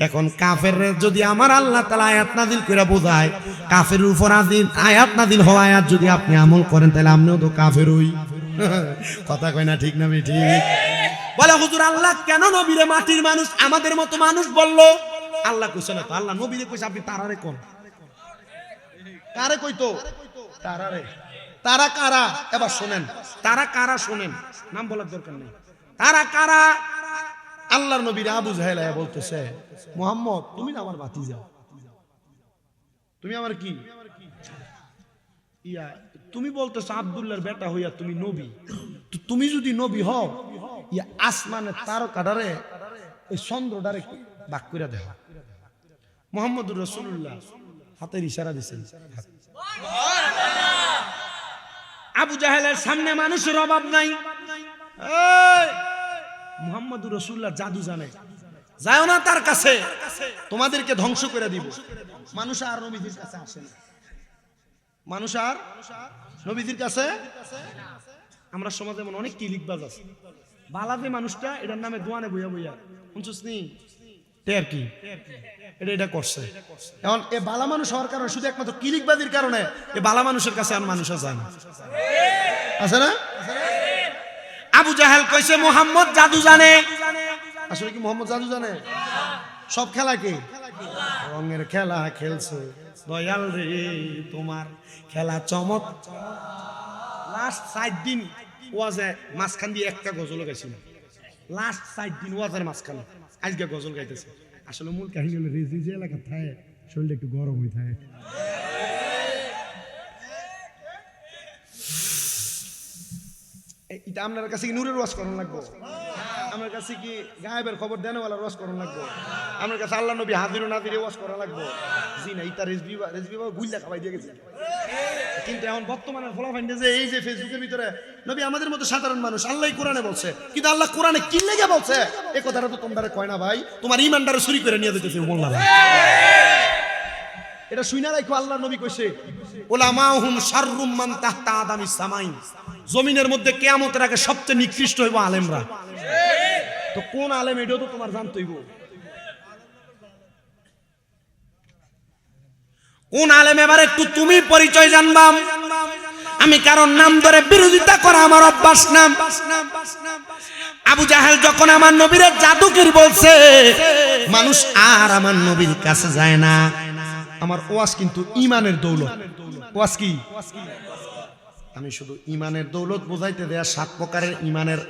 এখন কাফেররে যদি আমার আল্লাহ তাআলা আয়াত নাজিল কইরা বোঝায়, কাফেরের উপর আয়াত নাজিল হওয়া আয়াত যদি আপনি আমল করেন তাহলে আপনিও তো কাফের হই। কথা কয় না ঠিক না ঠিক? বলে হুজুর আল্লাহ কেন নবীরে মাটির মানুষ আমাদের মতো মানুষ বলল? আল্লাহ কইছে না তো, আল্লাহ নবীরে কইছে। আপনি তারারে কোন কারে কইতো? তারারে। তারা কারা এবার শুনেন, তারা কারা শুনেন, নাম বলার দরকার নেই। তারা কারা? আল্লাহর নবীর আবু জাহেল বলতেছে, মুহাম্মদ তুমি না আমার ভাতিজা, তুমি আমার কি ইয়া, তুমি বলতেছো আব্দুল্লাহর বেটা হইয়া তুমি নবী, তুমি যদি নবী হও ইয়া আসমানের তারকাটারে ওই চন্দ্রটারে ভাগ করে দেহ। মুহাম্মদুর রাসূলুল্লাহ হাতের ইশারা দিছেন। আবু জাহেলের সামনে মানুষের অভাব নাই। মুহাম্মদুর রাসূলুল্লাহ জাদু জানে, যাও না তার কাছে, তোমাদেরকে ধ্বংস করে দিব। মানুষ আর নবীজির কাছে আসে না, মানুষ আর নবীজির কাছে। আমরা সমাজে এমন অনেক কিলিকবাজ আছে, বালাদে মানুষটা এটার নামে দোয়ানে বইয়া বইয়া শুনছিস নি টের কি এটা করছে। এখন এ বালা মানুষ হওয়ার কারণে শুধু একমাত্র কিলিকবাজির কারণে এ বালা মানুষের কাছে আর মানুষ যায় না, আছে না? আবু জাহেল কইছে মুহাম্মদ জাদু জানে। আসলে কি মুহাম্মদ জাদু জানে? সব খেলা কি রঙের খেলা খেলছে দয়াল রে, তোমার খেলা চমক। লাস্ট 4 দিন ওয়াজে মাঝখান দিয়ে একটা গজল গাইছিল, লাস্ট 4 দিন ওয়াজের মাঝখানে আজকে গজল গাইতেছে। আসলে মূল কাহিনী হলো রেজি যে এলাকা থাকে শরীরটা একটু গরম হয়ে থাকে। এটা আপনার কাছে কি নূরের ওয়াজ করণ লাগবো? আমার কাছে কি গায়েবের খবর দেনওয়ালা ওয়াজ করণ লাগবো? আমার কাছে আল্লাহ নবী হাজির নাজির ওয়াজ করা লাগবো? জি না, এটা রেজবি বাবা গুইলা খাওয়াই দিয়ে গেছে। কিন্তু এখন বর্তমানে ফলাফল যে এই যে ফেসবুকের ভিতরে নবী আমাদের মতো সাধারণ মানুষ, আল্লাহ কোরআনে বলছে, কিন্তু আল্লাহ কোরআনে কি লেগে বলছে এই কথাটা তো তোমরা কয় না ভাই, তোমার ইমানদারে চুরি করে নিয়ে যেতেছে মোল্লা। এটা শুইনা রাখো, আল্লাহ নবী কইছে উলামাউহুম শাররুম মান তাহতা আদামিস সামাইন, জমিনের মধ্যে কিয়ামতের আগে সবচেয়ে নিকৃষ্ট হইব আলেমরা। তো কোন আলেম এটাও তো তোমার জানতে হইব। কোন আলেম এবার একটু তুমি পরিচয় জানবা। আমি কারণ নাম ধরে বিরোধিতা করা আমার অভ্যাস না। আবু জাহেল যখন আমার নবীর জাদুকর বলছে, মানুষ আর আমার নবীর কাছে যায় না। আমার ওয়াজ কিন্তু ইমানের দৌলত। ওয়াজ কি? আমি শুধু ইমানের দৌলত বোঝাইতে দেয়া 7 প্রকারের ইমানের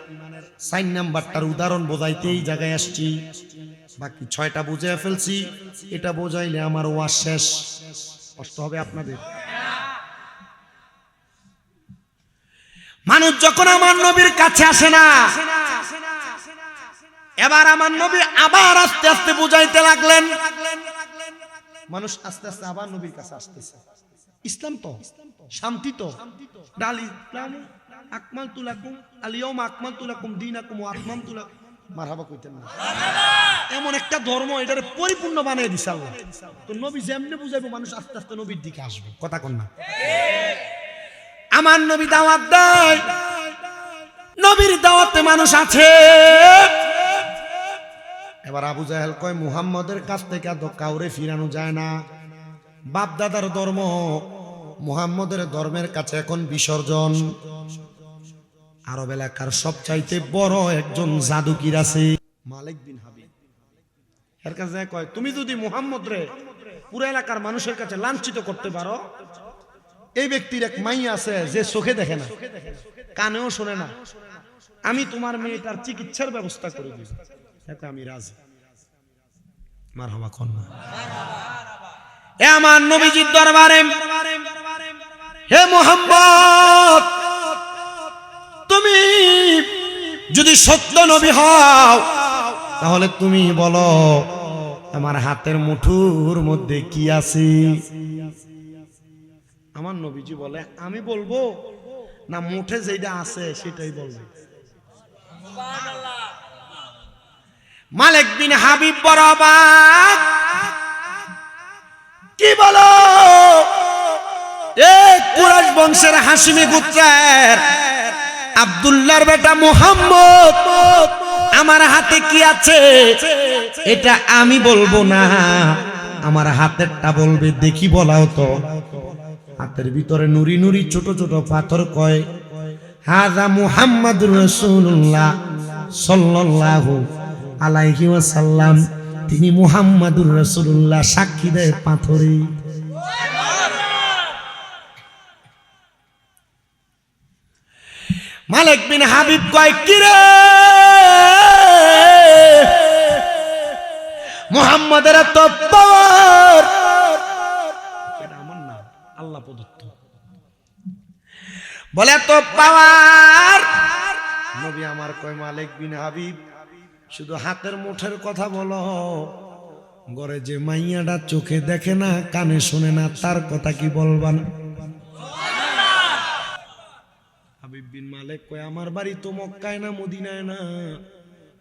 4 নাম্বারটার উদাহরণ বোঝাইতে এই জায়গায় আসছি। বাকি 6টা বুঝে ফেলছি, এটা বোঝাইলে আমার ওয়াজ শেষ। কষ্ট হবে আপনাদের। মানুষ যখন আমার নবীর কাছে আসে না, এবার আমার নবী আবার আস্তে আস্তে বুঝাইতে লাগলেন। মানুষ আস্তে আস্তে আবার নবীর কাছে আসতেছে। ইসলাম তো শান্তি, তো ডালি আকমালতু লাকুম আল-ইয়াওমা আকমালতু লাকুম দীনাকুম ওয়া আতমামতু লাকুম, মারহাবা কইতেন না? এমন একটা ধর্ম এটারে পরিপূর্ণ বানিয়ে দিছে আল্লাহ। তো নবী যেমনে বুঝাইবো মানুষ আস্তে আস্তে নবীর দিকে আসবে। কথা কোন না? আমার নবী দাওয়াত দেয়, নবীর দাওয়াতে মানুষ আছে। এবার আবু জাহেল কয় মুহাম্মদের কাছ থেকে তো কাউরে ফিরানো যায় না, বাপ দাদার ধর্ম মুহাম্মদের ধর্মের কাছে এখন বিসর্জন। আরব এলাকার সবচাইতে বড় একজন জাদুকির আছে, মালিক বিন হাবিব। এর কাছে কয় তুমি যদি মুহাম্মদ রে পুরো এলাকার মানুষের কাছে লাঞ্ছিত করতে পারো, এই ব্যক্তির এক মাইয়া আছে যে চোখে দেখে না, কানেও শোনে না, আমি তোমার মেয়েটার চিকিৎসার ব্যবস্থা করে দিব, এতে আমি রাজি। মারহাবা কোন না? এ আমার নবীজির দরবারে, হে মুহাম্মদ, তুমি যদি সত্য নবী হও তাহলে তুমি বলো আমার হাতের মুঠোর মধ্যে কি আছে? আমার নবীজি বলে আমি বলবো না মুঠে যেটা আছে সেটাই বলবো। মালিক বিন হাবিব বরাবর কি বলো? এই কুরাইশ বংশের হাশিমি গোত্রের আব্দুল্লাহর বেটা মুহাম্মদ আমার হাতে কি আছে এটা আমি বলবো না, আমার হাতেরটা বলবে। দেখি বলাও তো। হাতের ভিতরে নুরি নুরি ছোট ছোট পাথর কয় হাযা মুহাম্মাদুর রাসূলুল্লাহ সাল্লাল্লাহু আলাইহি ওয়াসাল্লাম, তিনি মুহাম্মাদুর রাসূলুল্লাহ। সাক্ষী দেয় পাথরে। মালিক বিন হাবিব কয় কি রে মুহাম্মাদের তো পাওয়ার, এটা আমার না, আল্লাহ প্রদত্ত। বলে তো পাওয়ার। নবী আমার কয় মালিক বিন হাবিব শুধু হাতের মুঠের কথা বলো, ঘরে যে মাইয়াটা চোখে দেখে না কানে শুনে না তার কথা কি বলবা না? হাবিব বিন মালিক কয় আমার বাড়ি তো মক্কায় না মদিনায় না,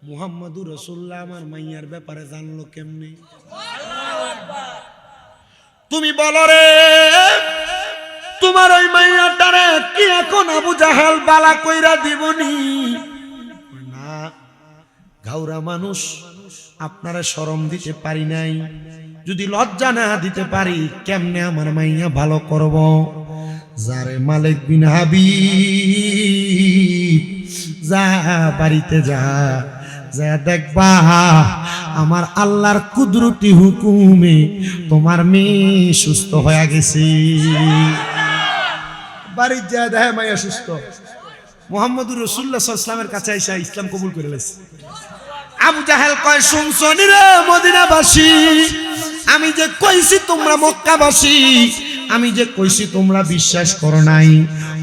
মুহাম্মাদুর রাসূলুল্লাহ আমার মাইয়ার ব্যাপারে জানলো কেমনে? তুমি বলো রে তোমার ওই মাইয়াটারে কি এখন আবু জাহেল বালা কইরা দিবনি? না, গাউরা মানুষ, আপনারা শরম দিতে পারি নাই। যদি লজ্জা না দিতে পারি কেমনে আমার মাইয়া ভালো করব? যারে মালিক বিন হাবিব যা বাড়িতে যা দেখবা আমার আল্লাহর কুদরতি হুকুমে তোমার মেয়ে সুস্থ হয়ে গেছে। বাড়ি যা দেখে মাইয়া সুস্থ। মুহাম্মদুর রাসূলুল্লাহ সাল্লাল্লাহু আলাইহি ওয়াসাল্লামের কাছে এসে ইসলাম কবুল করে লেছে। আবু জাহেল কয় শুনছনি রে মদিনাবাসী, আমি যে কইছি তোমরা মক্কাবাসী, আমি যে কইছি তোমরা বিশ্বাস করো নাই।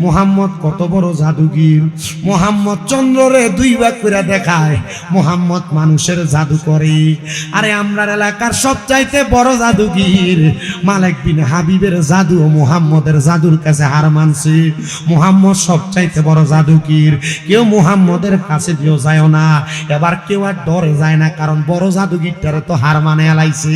মুহাম্মদ কত বড় জাদুগির, মুহাম্মদ চন্দ্ররে দুই ভাগ করে দেখায়, মুহাম্মদ মানুষের জাদু করে। আরে আমরার এলাকার সবচাইতে বড় জাদুগির মালিক বিন হাবিবের জাদু ও মুহাম্মদের জাদুর কাছে হার মানছে। মুহাম্মদ সবচাইতে বড় জাদুগির, কেউ মুহাম্মদের কাছে দিও যায় না। এবার কেউ আর ডরে যায় না, কারণ বড় জাদুগিরটারে তো হার মানে এলাইছে।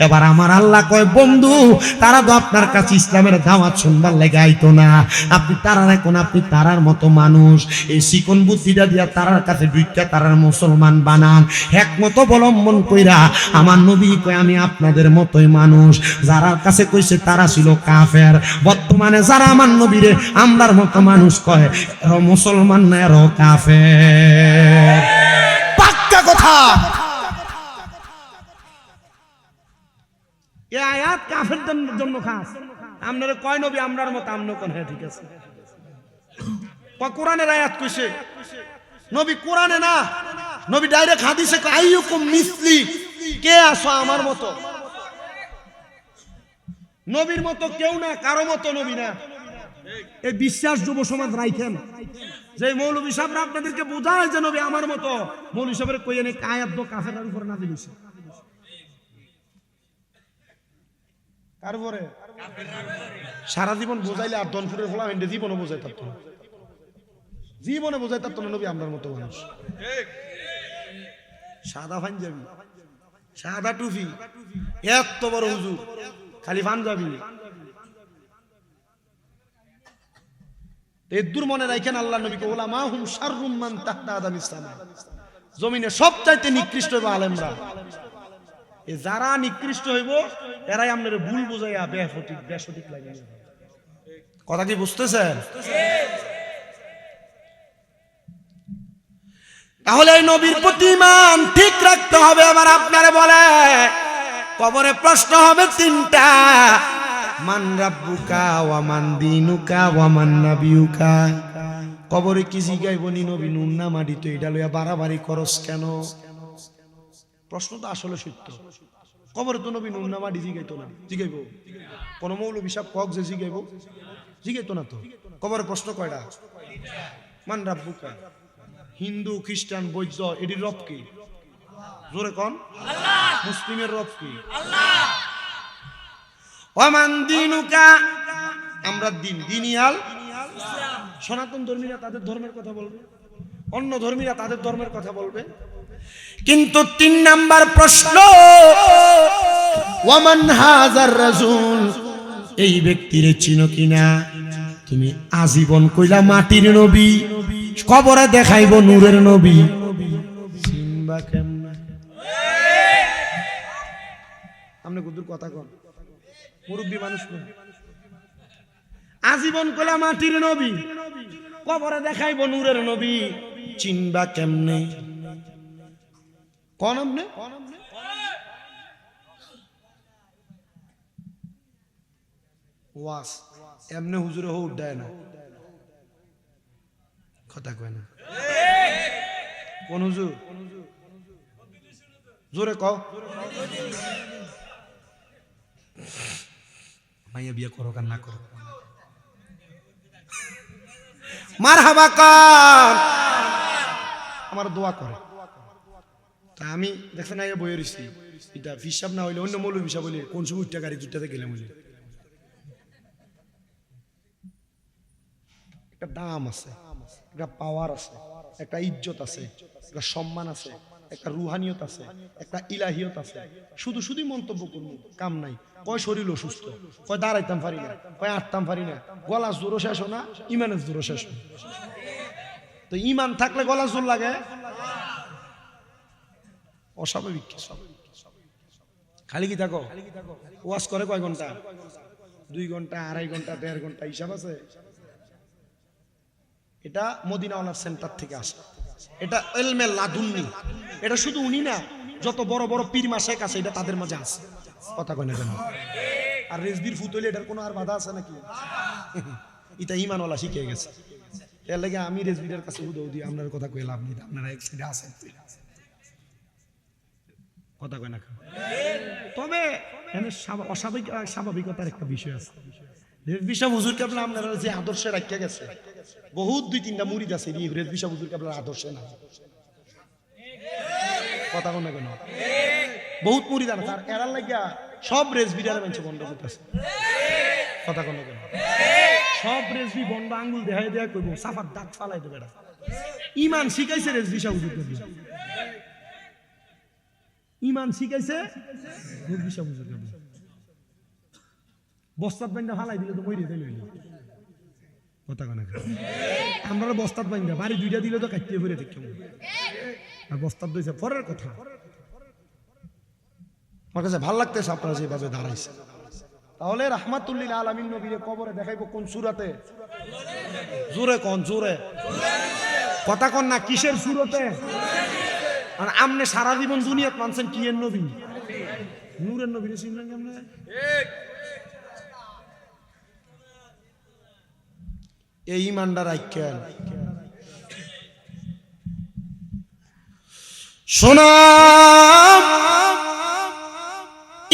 এবার আমার আল্লাহ কয় বন্ধু তারা তো আপনার কাছে ইসলামের দাওয়াত শুনবার লেগে আইতো না, আপনি তারা এখন আপনি তারার মতো মানুষ। এই চিকন বুদ্ধিটা দিয়া তারার কাছে দুইটা তারার মুসলমান বানান, একমত অবলম্বন কইরা। আমার নবী কয় আমি আপনাদের মতোই মানুষ। যারা কাছে কইছে তারা ছিল কাফের, বর্তমানে যারা আমার নবীরে আমরার মতো মানুষ কয় এরা মুসলমান না, এরা কাফের। পাক্কা কথা। এই আয়াত কাফেরদের জন্য খাস। আপনারা কয় নবী আমরার মতো, আমনো কোন? হ্যাঁ ঠিক আছে, কোরআনের আয়াত কইছে। নবী কোরআনে না, নবী ডাইরেক্ট হাদিসে কয় আইয়ুকুম মিসলি, কে আসো আমার মতো। নবীর মতো কেউ না, কারো মতো নবী না। এই বিশ্বাস যুব সমাজ রাখেন যে মৌলভী সাহেবরা আপনাদেরকে বোঝায় যে নবী আমার মতো, মৌলভী সাহেবের কইয়েন আয়াত দো কাফেরদের উপর নাযিল হইছে। তারপরে সারা জীবন বোঝাইলে আর দনপুরের ফলা হেন্ডে জীবনে বোঝাই থাকতো না, জীবনে বোঝাই থাকতো না নবী আমরার মতো মানুষ। সাদা পাঞ্জাবি, সাদা টুপি, এত বড় হুজুর খালি পাঞ্জাবি। এদুর মনে রাখেন আল্লাহ নবীকে উলামা হুম শাররুম মান তাহতা আদামিস সামা, জমিনে সবচাইতে নিকৃষ্ট হবে আলেমরা। যারা নিকৃষ্ট হইব এরাই আপনার ভুল বুঝাইয়া বেসঠিক লাগে। কথা কি বুঝতেছেন? তাহলে এই নবীর প্রতি ঈমান ঠিক রাখতে হবে। আবার আপনারে বলে কবরে প্রশ্ন হবে তিনটা, মান রাব্বুকা ওয়া মান দীনুকা ওয়া মান নাবিয়ুকা। কবরে কি জিগাইব নি নবী নুন না মাটি, তো এটা লইয়া বাড়াবাড়ি করস কেন? প্রশ্ন তো আসলে সত্য। কবরে তো নবী নুন না মাটি জিগাইতো না, জিগাইব কোন মৌলভী সাহেব কক যে জিগাইব? জিগাইতো না তো। কবরে প্রশ্ন কয়টা? মান রাব্বুকা। হিন্দু খ্রিস্টান বৌদ্ধ এটির রব কি? জোরে কোন? আল্লাহ। মুসলিমের রব কি? আল্লাহ। ওয়া মান দীনুকা, আমরা দিনিয়াল ইসলাম। সনাতন ধর্মীরা তাদের ধর্মের কথা বলবে, অন্য ধর্মীরা তাদের ধর্মের কথা বলবে। কিন্তু ৩ নাম্বার প্রশ্ন, ওয়া মান হাযার রাসূল, এই ব্যক্তিরে চিনো কিনা? তুমি আজীবন কইলা মাটির নবী, কবরে দেখাইব নূরের নবী। চিনবা কেমনে? আপনি কুদুর কথা কন, মুরব্বী মানুষ না। আজীবন কলা মাটির নবী, কবরে দেখাইব নূরের নবী, চিনবা কেমনে? কোন আপনি ওয়াস এমনে হুজুরে হো উঠায় না, কথা কয় না। কোন হুজুর? জোরে কও। মাইয়া বিয়ে করো কার না করো, মারহাবা কর, আমার দোয়া করে। তা আমি দেখছেন না বইয়ে রইছি, এটা হিসাব না হইলে অন্য মৌলবী হিসাব হইলে কোন সময় উঠটা গাড়ি দুটাতে গেলাম হইলে একটা দাম আছে, একটা পাওয়ার আছে, একটা ইজ্জত আছে, একটা সম্মান আছে, একটা রুহানিয়ত আছে, একটা ইলাহিয়ত আছে। শুধু শুধু মন্তব্য করবো কাম নাই। কয় শরীর অসুস্থ, কয় দাঁড়াইতাম পারি না, কয় আটতাম পারি না, গলা জোরও শেষ না, ইমানের জোরও শেষ। তো ইমান থাকলে গলা জোর লাগে? অস্বাভাবিক। খালি কি থাকো? ওয়াজ করে কয় ঘন্টা? 2 ঘন্টা, 2.5 ঘন্টা, 1.5 ঘন্টা, হিসাব আছে? এটা মদিনাওয়ালার সেন্টার থেকে আসে, এটা ইলমে লাদুন্নি। এটা শুধু উনি না, যত বড় বড় পীর মাশেক আছে এটা তাদের মাঝে আছে, কথা কয় না কেন? আর রেজবির ফুতলে এটার কোনো আর বাধা আছে নাকি? এটা ইমানওয়ালা শিখে গেছে। এর লাগে আমি রেজবিরের কাছে হুদৌ দিই, আপনার কথা কই লাভ নেই, আপনারা এক সাইডে আছেন, কথা কয় না। তবে অস্বাভাবিকতার একটা বিষয় আছে। রেজবি সাহেব হুজুর কেবলা আপনারা যে আদর্শে রাখিয়া গেছে, বহুত 2-3টা মুরিদ আছে রেজবি সাহেব হুজুর কেবলার আদর্শে না, কথা কয় না কেন? বহুত মুরিদ আছে, আর এরার লাগিয়া সব রেজবিরার মানছে বন্ধ করতেছে, কথা কয় না কেন? সব রেজবি বন্ধ আঙ্গুল দেখাই দেয়া কইব, সাফার দাঁত ফালাই দেবে। ইমান শিখাইছে রেজবি সাহেব হুজুর কেবলা, ইমান শিখাইছে রেজবি সাহেব হুজুর কেবলা। বস্তাত বাইন্দা ফালাই দিলে তো মইরে যাইল, কথা কয় না কেন? আমরা বস্তাত বাইন্দা বাড়ি 2টা দিলে তো কাটিয়ে ফিরে ঠিক কেমন, আর বস্তাত দইছে পরের কথা। আমার কাছে ভালো লাগতেছে আপনারা যেভাবে দাঁড়াইছে। তাহলে রাহমাতুল্লিল আলামিন নবীর কবরে দেখাইবো কোন সূরাতে? জোরে কোন, জোরে কথা কোন না, কিসের সূরাতে? আর আমনে সারা জীবন দুনিয়াত মানছেন কি এর নবী? নূরের নবী চিনলেন কেমনে? এই ইমানদার আইকেন শোনা,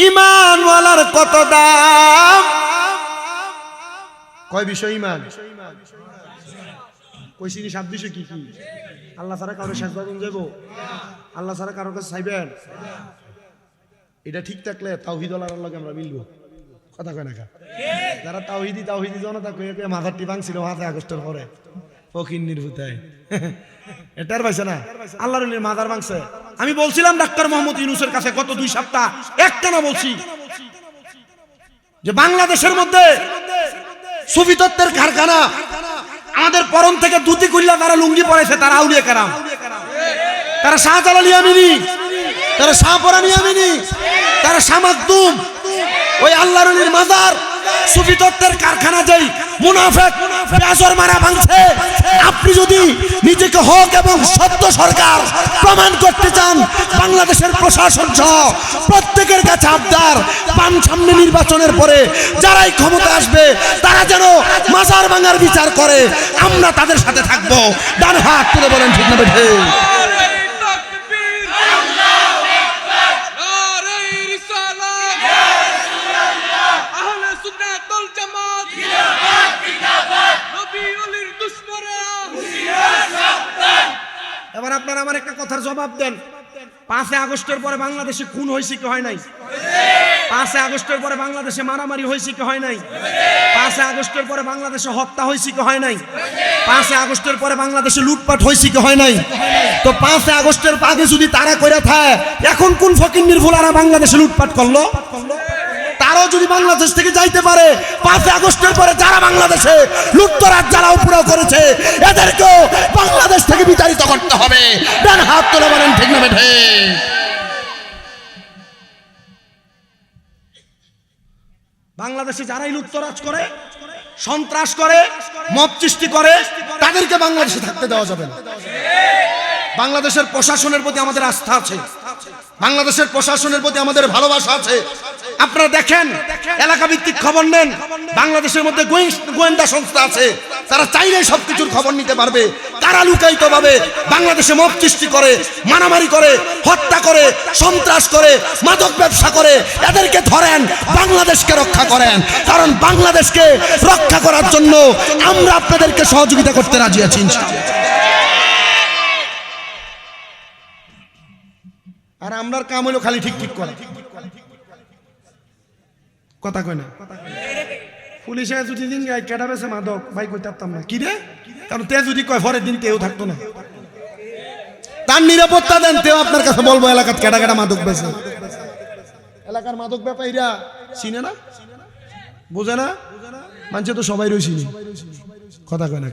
ইমানওয়ালার কত দাম। কয় বিষয় ইমান? কইছিনি 7 বিষয় কি কি? আল্লাহ ছাড়া কারো সাজদা করতে যাবো, আল্লাহ ছাড়া কারোর কাছে চাইবেন, এটা ঠিক থাকলে তাওহীদওয়ালার লগে আমরা মিলবো, কথা কয় না? যারা তাওহীদি জনতা কয়ে মাথারটি ভাঙছিল 5 আগস্টের পরে ফকির নির্ভুতায়, এটার পাইছে না আল্লাহর মাজার ভাঙছে। আমি বলছিলাম ডাক্তার মোহাম্মদ ইউনূসের কাছে গত 2 সপ্তাহ একটানা বলছি যে বাংলাদেশের মধ্যে সুফি তত্ত্বের কারখানা, আমাদের পরন থেকে ধুতি খুললা তারা লুঙ্গি পরেছে, তারা আউলিয়া কেরাম, তারা শাহজালাল ইয়ামিনী, তারা শাহপরানী ইয়ামিনী, তারা শাহ মাকদুম, ওই আল্লাহর ওলির মাজার সুফি তত্ত্বের কারখানা যেই মুনাফিক বেজর মারা ভাঙছে। আপনি যদি নিজেকে হক এবং সত্য সরকার প্রমাণ করতে চান, বাংলাদেশের প্রশাসন সহ প্রত্যেকের কাছে আবদার, সামনে নির্বাচনের পরে যারাই ক্ষমতা আসবে তারা যেন মাজার ভাঙার বিচার করে, আমরা তাদের সাথে থাকবো। ডান হাত তুলে বলেন ঠিক না বেঠে? এবার আপনারা আমার একটা কথার জবাব দেন, 5 আগস্টের পরে বাংলাদেশে খুন হয়েছে কি হয় নাই? 5 আগস্টের পরে বাংলাদেশে মারামারি হয়েছে কি হয় নাই? 5 আগস্টের পরে বাংলাদেশে হত্যা হয়েছে কি হয় নাই? 5 আগস্টের পরে বাংলাদেশে লুটপাট হয়েছে কি হয় নাই? তো 5 আগস্টের আগে যদি তারা কইরা থাকে, এখন কোন ফকিন্নির ফুলারা বাংলাদেশে লুটপাট করলো? তারাও যদি বাংলাদেশ থেকে যাইতে পারে, 5 আগস্টের পরে যারা বাংলাদেশে লুটতরাজ যারা উপরাও করেছে, এদেরকেও বাংলাদেশ থেকে বিতাড়িত করতে হবে। ডান হাত তুলে বলেন ঠিক না বেঠে? বাংলাদেশে যারাই লুটতরাজ করে, সন্ত্রাস করে, মব সৃষ্টি করে, তাদেরকে বাংলাদেশে থাকতে দেওয়া যাবে না। বাংলাদেশের প্রশাসনের প্রতি আমাদের আস্থা আছে, বাংলাদেশের প্রশাসনের প্রতি আমাদের ভালোবাসা আছে। আপনারা দেখেন, এলাকা ভিত্তিক খবর নেন, বাংলাদেশের মধ্যে গোয়েন্দা সংস্থা আছে, তারা চাইলে সবকিছুর খবর নিতে পারবে। তারা লুকায়িত ভাবে বাংলাদেশে মব সৃষ্টি করে, মারামারি করে, হত্যা করে, সন্ত্রাস করে, মাদক ব্যবসা করে। এদেরকে ধরেন, বাংলাদেশকে রক্ষা করেন, কারণ বাংলাদেশকে রক্ষা করার জন্য আমরা আপনাদেরকে সহযোগিতা করতে রাজি আছি ইনশাআল্লাহ। আর আমরার কাম হলো খালি ঠিক ঠিক করা, কথা কয় না। পুলিশে যদি দিন গায়ে কেটা বেছে মাদক ভাই কই থাকতাম না কি রে, কারণ তে যদি কয় পরের দিন কেউ থাকতো না। তার নিরাপত্তা দেন, তেও আপনার কাছে বলবো এলাকার কেটা কেটা মাদক বেছে। এলাকার মাদক ব্যাপারীরা চিনে না, বোঝে না, মানছে তো সবাই রয়েছি, কথা কয় না।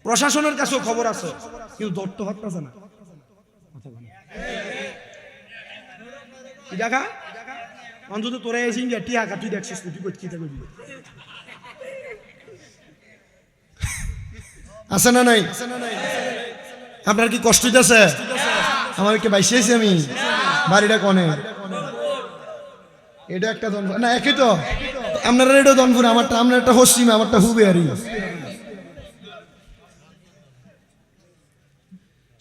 প্রশাসনের কাছেও খবর আছে, কিন্তু ধরতে হচ্ছে না। দেখা অন্তত তোরা এসে টিয়া কা তুই দেখছিস, তুই করছিস আছে না নাই? আপনার কি কষ্ট হইতেছে? আমার কি বাইসেছি আমি, বাড়িটা কনে, এটা একটা দনপুর না, একই তো আপনারা, এটা দনপুর, আমারটা আপনার একটা হসিমে, আমারটা হুবেয়ারি।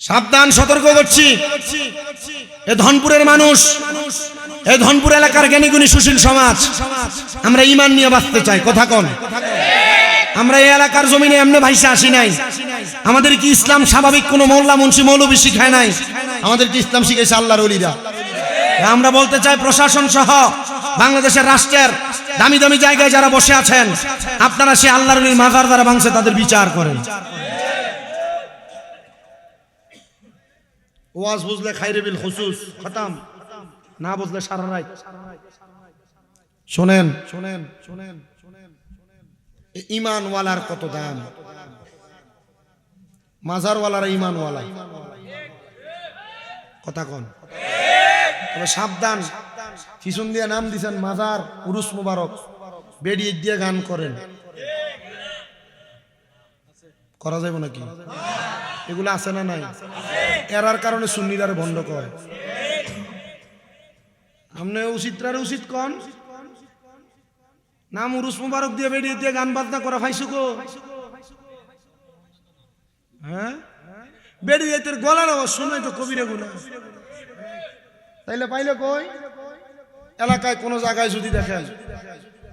সাবধান, সতর্ক করছি, এ ধনপুরের মানুষ, এই ধনপুর এলাকার জ্ঞানীগুণী সুশীল সমাজ, আমরা ঈমান নিয়ে বাঁচতে চাই, কথা কন। আমরা এই এলাকার জমিনে এমনি ভাইসা আসি নাই। আমাদের কি ইসলাম স্বাভাবিক কোনো মোল্লা মুন্সি মৌলবী শিখায় নাই? আমাদের কি ইসলাম শিখেছে আল্লাহর ওলিরা। আমরা বলতে চাই, প্রশাসন সহ বাংলাদেশের রাষ্ট্রের দামি দামি জায়গায় যারা বসে আছেন, আপনারা সে আল্লাহর ওলির মাজার দ্বারা ভাঙছে তাদের বিচার করেন। ওয়াজ বুঝলে খাইরে বিল খুসুস, খতম, না বুঝলে সারা রাত। শোনেন শোনেন শোনেন, ঈমানওয়ালার কত দাম, মাজারওয়ালার ঈমানওয়ালা, কথা কন। তবে সাবধান, পিছন দিয়ে নাম দিছেন মাজার, উরুস মুবারক, বেড়িয়ে দিয়ে গান করেন, করা যাবে নাকি? এগুলো আছে না নাই? এরার কারণে সুন্নিরার বন্ধ কয়। আমনে উচিত কন, নাম উরুস মুবারক দিয়ে বেরিয়ে দিয়ে গান বাজনা করা পাইছো গো? হ্যাঁ, বেরিয়ে তোর গলার আওয়াজ শোনাই তো কবিরা গুনা। তাইলে পাইলে কই? এলাকায় কোন জায়গায় যদি দেখেন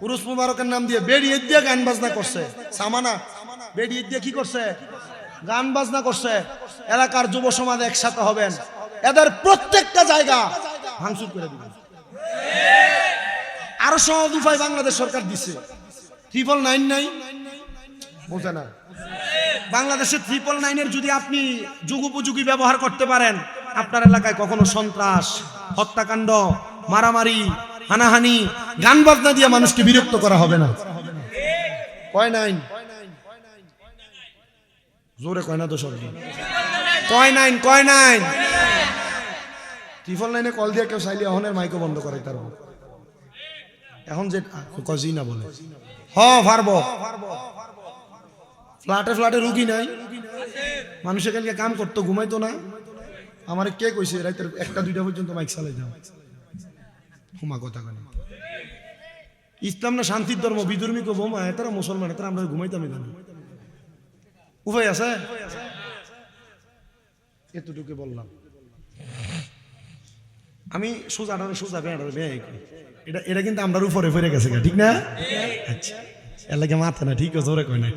উরুস মুবারকের নাম দিয়ে বেরিয়ে দিয়ে গান বাজনা করছে, সামানা বেরিয়ে দিয়ে কি করছে? গান বাজনা করছে। এলাকার যুব সমাজ একসাথে হবেন, এদের প্রত্যেকটা জায়গা ভাঙচুর করে দিবেন। আরো সহজ উপায় বাংলাদেশ সরকার দিছে, 999 নাই, বোঝে না। বাংলাদেশে 999-এর যদি আপনি যুগোপযোগী ব্যবহার করতে পারেন, আপনার এলাকায় কখনো সন্ত্রাস, হত্যাকাণ্ড, মারামারি, হানাহানি, গান বাজনা দিয়ে মানুষকে বিরক্ত করা হবে না। কয় নাই, জোরে কয় না তো সব, কয় নাই 999 কল দিয়ে কেউ চাইলে অহনের মাইকও বন্ধ করে তার এখন যে কজি না বলে পারবো। ফ্ল্যাটে ফ্ল্যাটে রুগী নাই, মানুষ এখানকে কাম করতো, ঘুমাইতো না। আমার কে কইছে রাতের 1টা-2টা পর্যন্ত মাইক চালাই যাও, হুমা কথা কেন? ইসলাম না শান্তির ধর্ম, বিধর্মী কো বোমা, এতারা মুসলমান, এতারা আমরা ঘুমাইতাম না। উপায় আছে? এতটুকু বললাম। আমি সোজা এটা এটা কিন্তু আমরা উপরে ফিরে গেছে, ঠিক না? আচ্ছা, এর লাগে মাথা না, ঠিক আছে, ওরে কয় না।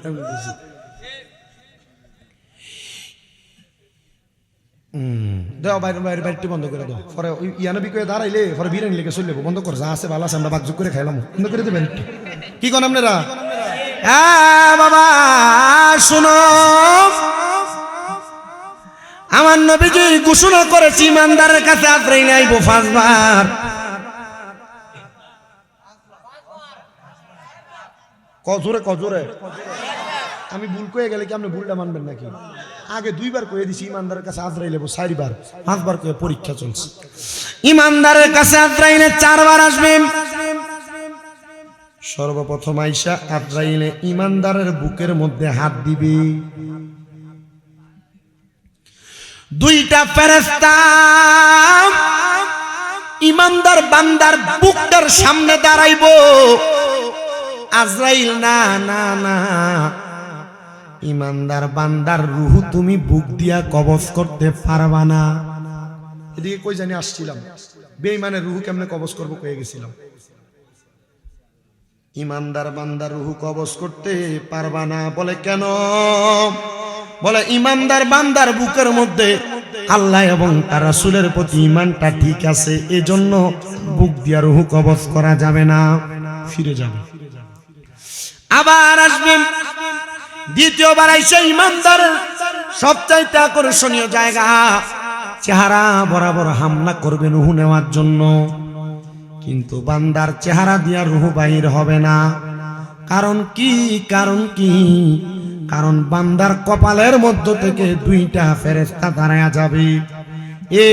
দাও বাইরে বাইরে বাইরটি বন্ধ করে দাও, পরে ইয়ানবি করে দাঁড়াইলে পরে বিরিয়ানি লেগে চলে বন্ধ করে, যা আছে ভালো আছে, আমরা বাকযুগ করে খাইলাম, বন্ধ করে দেবেন। কি কোন আপনারা? হ্যাঁ বাবা শুনো, আমার নবীজি ঘোষণা করেছি ইমানদারের কাছে আশ্রয় নাইবো 5 বার। কজোরে আমি ভুল করে গেলে কি আপনি ভুলটা মানবেন নাকি? আগে 2 বার কয়ে দিছি ইমানদারের কাছে আজরাইল 4 বার 5 বার কয়ে পরীক্ষা চলছে। ইমানদারের কাছে আজরাইলে 4 বার আসবে। সর্বপ্রথম আইসা আজরাইলে ইমানদারের বুকের মধ্যে হাত দিবে। 2টা ফেরেশতা ইমানদার বান্দার বুকের সামনে দাঁড়াইবো। আজরাইল না না না, ইমানদার বান্দার রূহ তুমি বুক দিয়া কবজ করতে পারবা না। এদিকে কই জানি আসছিলাম, বেঈমানের রূহ কেমনে কবজ করব কয়ে গেছিলাম। ইমানদার বান্দার রূহ কবজ করতে পারবা না। বলে কেন? বলে ইমানদার বান্দার বুকের মধ্যে আল্লাহ এবং তার রাসূলের প্রতি ঈমানটা ঠিক আছে, এজন্য বুক দিয়া রূহ কবজ করা যাবে না, ফিরে যাবে। আবার আসবেন দ্বিতীয়বার আইসা ইমানদার সবচাইতে আকর্ষণীয় জায়গা চেহারা বরাবর হামলা করবে রূহ নেওয়ার জন্য, কিন্তু বান্দার চেহারা দিয়া রূহ বাহির হবে না। কারণ কি? কারণ কি? কারণ বান্দার কপালের মধ্য থেকে 2টা ফেরেশতা দাঁড়ায়া যাবে। এ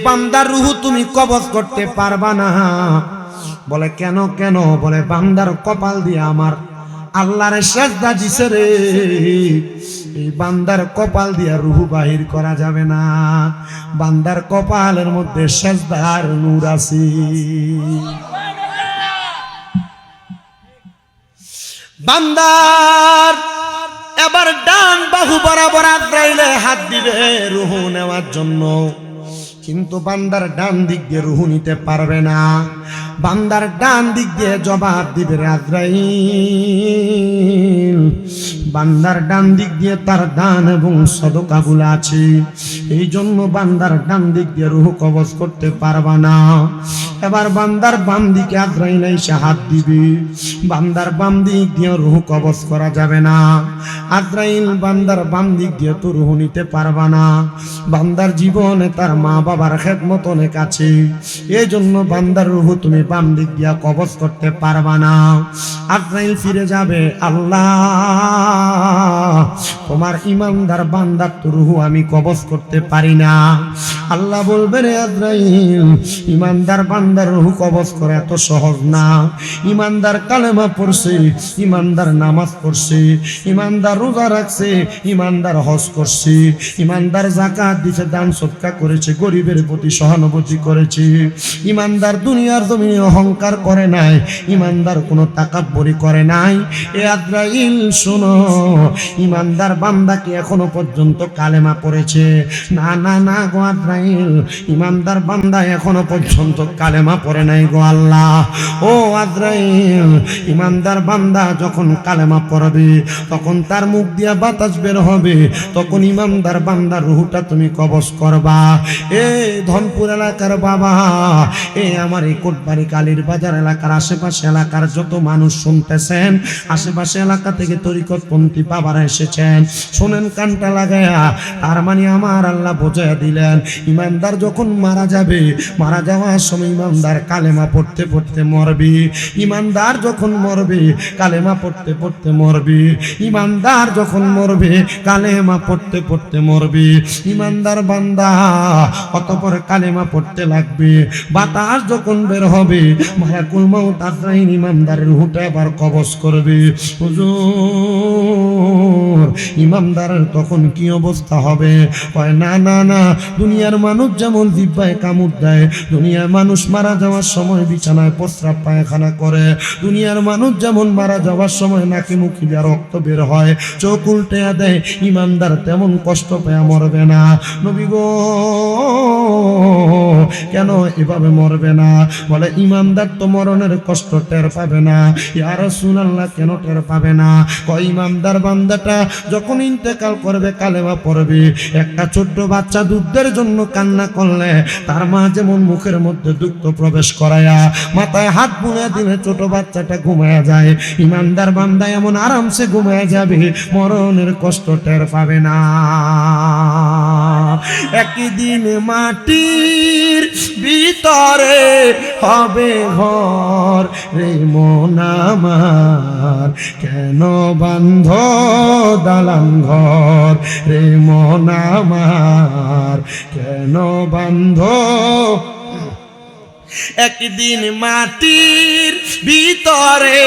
বান্দার রূহ তুমি কবজ করতে পারবা না। বলে কেন? কেন? বলে বান্দার কপাল দিয়ে আমার আল্লাহর সেজদা দিছে রে, এই বান্দার কপাল দিয়ে রূহ বাহির করা যাবে না। বান্দার কপালের মধ্যে সেজদার নূর আছে। বান্দার এবার ডান বাহু বরাবর আজরাইলে হাত দিবে রূহ নেওয়ার জন্য, কিন্তু বান্দার ডান দিক দিয়ে রূহ নিতে পারবে না। বান্দার ডান দিক দিয়ে জবাব দিবে আজরাইল। বান্দার ডান দিক দিয়ে তার দান এবং সদকাগুলো আছে, এই জন্য বান্দার ডান দিক দিয়ে রূহ কবজ করতে পারবা না। এবার বান্দার বাম দিকে আজরাইল এসে হাত দিবে, বান্দার বাম দিক দিয়ে রূহ কবজ করা যাবে না। আজরাইল বান্দার বাম দিক দিয়ে তো রূহ নিতে পারবা না। বান্দার জীবনে তার মা বাবার খেদমত অনেক আছে, এই জন্য বান্দার রূহ তুমি বাম দিক দিয়া কবজ করতে পারবা না। আজরাইল ফিরে যাবে, আল্লাহ তোমার ইমানদার বান্দার তো রূহ আমি কবজ করতে পারি না। আল্লাহ বলবে রে আজরাইল, ইমানদার বান্দার রূহ কবজ করা এত সহজ না। ইমানদার কালেমা পড়ছে, ইমানদার নামাজ পড়ছে, ইমানদার রোজা রাখছে, ইমানদার হজ করছে, ইমানদার যাকাত দিছে, দান সদকা করেছে, গরিবের প্রতি সহানুভূতি করেছে, ইমানদার দুনিয়ার জমিনে অহংকার করে নাই, ইমানদার কোনো তাকাব্বুরি করে নাই। এ আজরাইল শোনো, ইমানদার বান্দা কি এখনো পর্যন্ত কালেমা পড়েছে? না না না গো আজরাইল, ইমানদার বান্দা এখনো পর্যন্ত কালেমা পড়ে নাই গো আল্লাহ। ও আজরাইল, ইমানদার বান্দা যখন কালেমা পড়বে তখন তার মুখ দিয়া বাতাস বের হবে, তখন ইমানদার বান্দার রূহটা তুমি কবজ করবা। এ ধনপুর এলাকার বাবা, এ আমার এই কোটবাড়ি কালীর বাজার এলাকার আশেপাশে এলাকার যত মানুষ শুনতেছেন, আশেপাশে এলাকা থেকে তরিকতপন্থী বাবারা এসেছেন, শোনেন কানটা লাগায়া। তার মানে আমার আল্লাহ বোঝাইয়া দিলেন, ইমানদার যখন মারা যাবে, মারা যাওয়ার সময় ইমানদার কালেমা পড়তে পড়তে মরবে। ইমানদার যখন মরবে কালেমা পড়তে পড়তে মরবে। ইমানদার যখন মরবে কালেমা পড়তে পড়তে মরবে। ইমানদার বান্দা অতঃপর কালেমা পড়তে লাগবে। বাতাস যখন বের হবে মালাকুল মউত আজরাইল ইমানদারের রূহটা আবার কবজ করবে। হুজুর, ইমানদারের তখন কি অবস্থা হবে? কয় না না না, দুনিয়ার মানুষ যেমন জিহ্বায় কামড় দেয়, দুনিয়ার মানুষ মারা যাওয়ার সময় বিছানায় প্রস্রাব পায়খানা করে, দুনিয়ার মানুষ যেমন মারা যাওয়ার সময় নাকি মুখে দিয়ে রক্ত বের হয়, চোখ উল্টে দেয়, ইমানদার তেমন কষ্ট পেয়ে মরবে না। নবী গো, কেন এভাবে মরবে না? বলে ইমানদার তো মরণের কষ্ট টের পাবে না। ইয়া রাসূলুল্লাহ, কেন টের পাবে না? কয় ইমানদার বান্দাটা যখন ইন্তেকাল করবে কালেমা পড়বে, একটা ছোট্ট বাচ্চা দুধের জন্য কান্না করলে তার মা যেমন মুখের মধ্যে দুগ্ধ প্রবেশ করায়া মাথায় হাত বুলিয়ে দিলে ছোট বাচ্চাটা ঘুমায়া যায়, ইমানদার বান্দা এমন আরামসে ঘুমায়া যাবে, মরণের কষ্ট টের পাবে না। একদিন মাটির ভিতরে হবে ঘর রে মন আমার, কেন বান্ধ দালান ঘর রে মন আমার, কেন বান্ধ। একদিন মাটির ভিতরে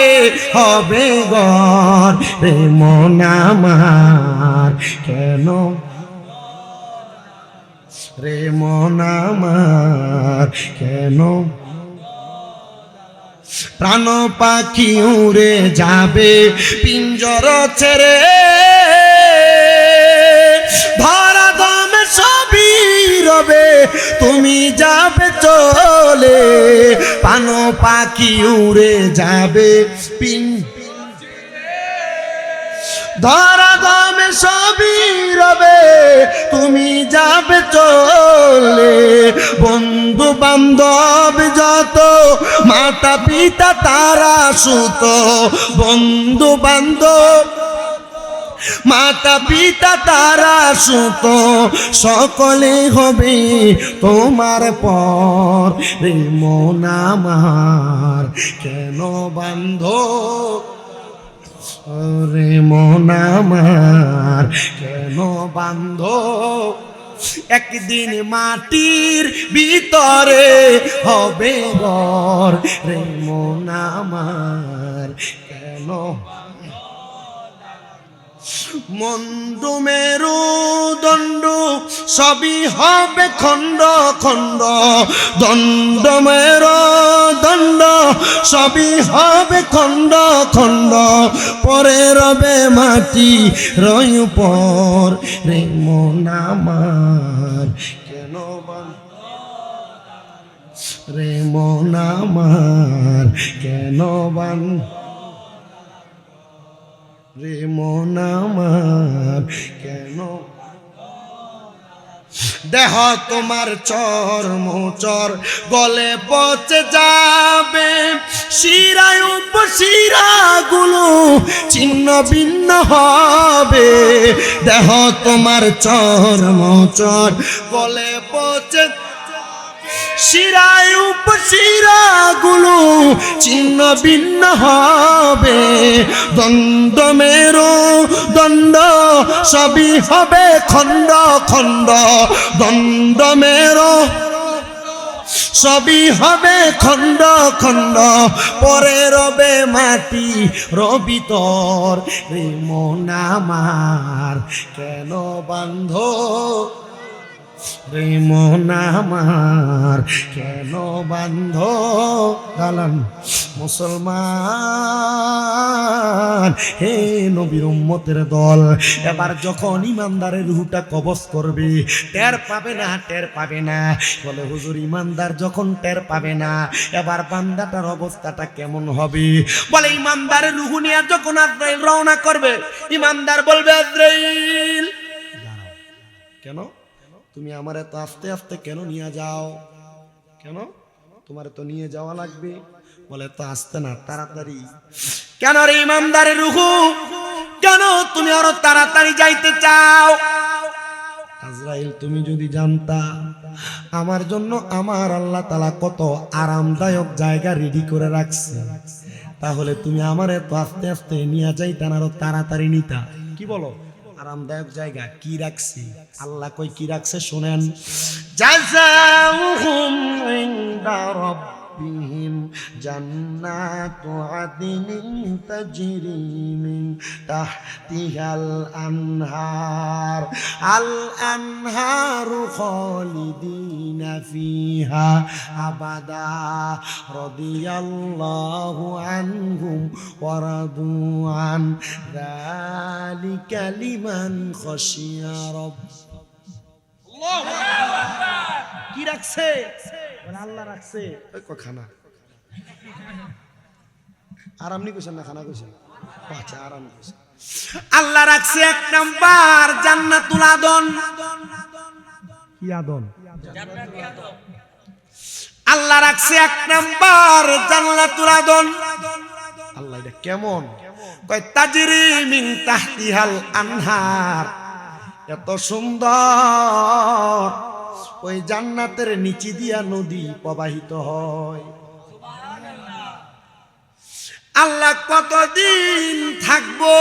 হবে ঘর রে মন আমার, কেন রে মন আমার, কেন। প্রাণ পাখি উড়ে যাবে পিঞ্জর ছেড়ে, ধরা দমে সবই রবে তুমি যাবে চলে। প্রাণ পাখি উড়ে যাবে ধরা দমে সবই রবে তুমি যাবে চলে। বন্ধু বান্ধব যত মাতা পিতা তারা সুত, বন্ধু বান্ধব মাতা পিতা তারা সুত, সকলে হবে তোমার পর রে মন আমার, কেন বান্ধ রে মন আমার, কেন বান্ধ। একদিন মাটির ভিতরে হবে ঘর রে মন আমার, কেন। মন্দ মেরু দণ্ড সবই হবে খণ্ড খণ্ড, দণ্ড মেরু দণ্ড সবই হবে খণ্ড খণ্ড, পরে রবে মাটি রই উপর রে মন আমার, কেন রে মন আমার, কেন বান রে মন আমার, কেন। দেহ তোমার চর্মচর গলে পচে যাবে, শিরায় উপশিরা গুলো ছিন্ন ভিন্ন হবে। দেহ তোমার চর্মচর গলে পচে, শিরায় উপশিরা গুলো ছিন্ন ভিন্ন হবে। দ্বন্দ্ব মেরু দণ্ড সবই হবে খণ্ড খণ্ড, দ্বন্দ্ব মেরু সবই হবে খণ্ড খণ্ড, পরে রবে মাটি রবিতর রে মন আমার, কেন বান্ধ রে মন আমার, কেন বান্ধ দালান। মুসলমান হে নবীর উম্মতের দল, এবার যখন ইমানদারের রুহটা কবজ করবে টের পাবে না, টের পাবে না। বলে হুজুর ইমানদার যখন টের পাবে না, এবার বান্দাটার অবস্থাটা কেমন হবে? বলে ইমানদারের রুহ নিয়ে যখন আজরাইল রওনা করবে, ইমানদার বলবে আজরাইল কেন তুমি আমার এত আস্তে আস্তে কেন নিয়ে যাও, কেন তোমার তো নিয়ে যাওয়া লাগবে। বলে তো আসতে না, তাড়াতাড়ি। কেন রে ইমানদারের রূহ, কেন তুমি আরো তাড়াতাড়ি যাইতে চাও? আজরাইল তুমি যদি জানতা আমার জন্য আমার আল্লাহ তাআলা কত আরামদায়ক জায়গা রেডি করে রাখছে, তাহলে তুমি আমার এত আস্তে আস্তে নিয়ে যাইতা না, আরো তাড়াতাড়ি নিতা। কি বলো? আরামদায়ক জায়গা কি রাখছি আল্লাহ, কই কি রাখছে শুনেন। জাযাউহুম ইনদা রাব্বিহিম জান্নাতু আদনিন তাজরি মিন তাহতিহাল আনহার, আল আনহারু খালিদিনা ফিহা আবাদা রাদিয়াল্লাহু আনহুম ওয়া রাদু আন যালিকা লিমান খাশিয়া রাব্ব। কি রাখছে? আল্লাহ রাখছে। খানা আরাম নি কইছেন না, খানা কইছেন? আচ্ছা আরাম কইছেন। আল্লাহ রাখছে এক নাম্বার জান্নাতুল আদন। কি আদন? আল্লাহ রাখছে এক নাম্বার জান্নাতুল আদন। আল্লাহ এটা কেমন? কয় তাজরি মিন তাহতিহাল আনহার, এত সুন্দর ওই জান্নাতের নিচে দিয়া নদী প্রবাহিত হয়। আল্লাহ কতদিন থাকবো?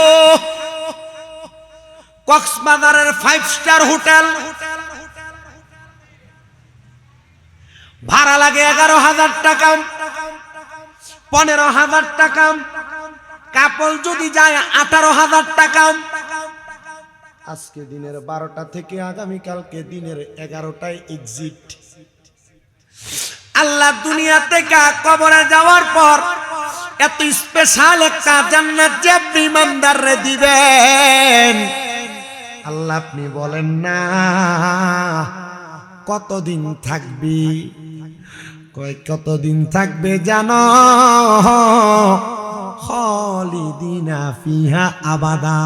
কক্সবাজারের 5 স্টার হোটেল ভাড়া লাগে 11,000 টাকা, 15,000 টাকা, কাপল যদি যায় 18,000 টাকা। আজকে দিনের 12টা থেকে আগামীকালকে দিনের 11টায় এক্সিট। আল্লাহ দুনিয়া থেকে কবরে যাওয়ার পর এত স্পেশাল একটা জান্নাত যে আপনি ইমানদাররে দিবেন, আল্লাহ আপনি বলেন না কতদিন থাকবি? কয় কতদিন থাকবে জানো? খালিদিনা ফিহা আবাদা,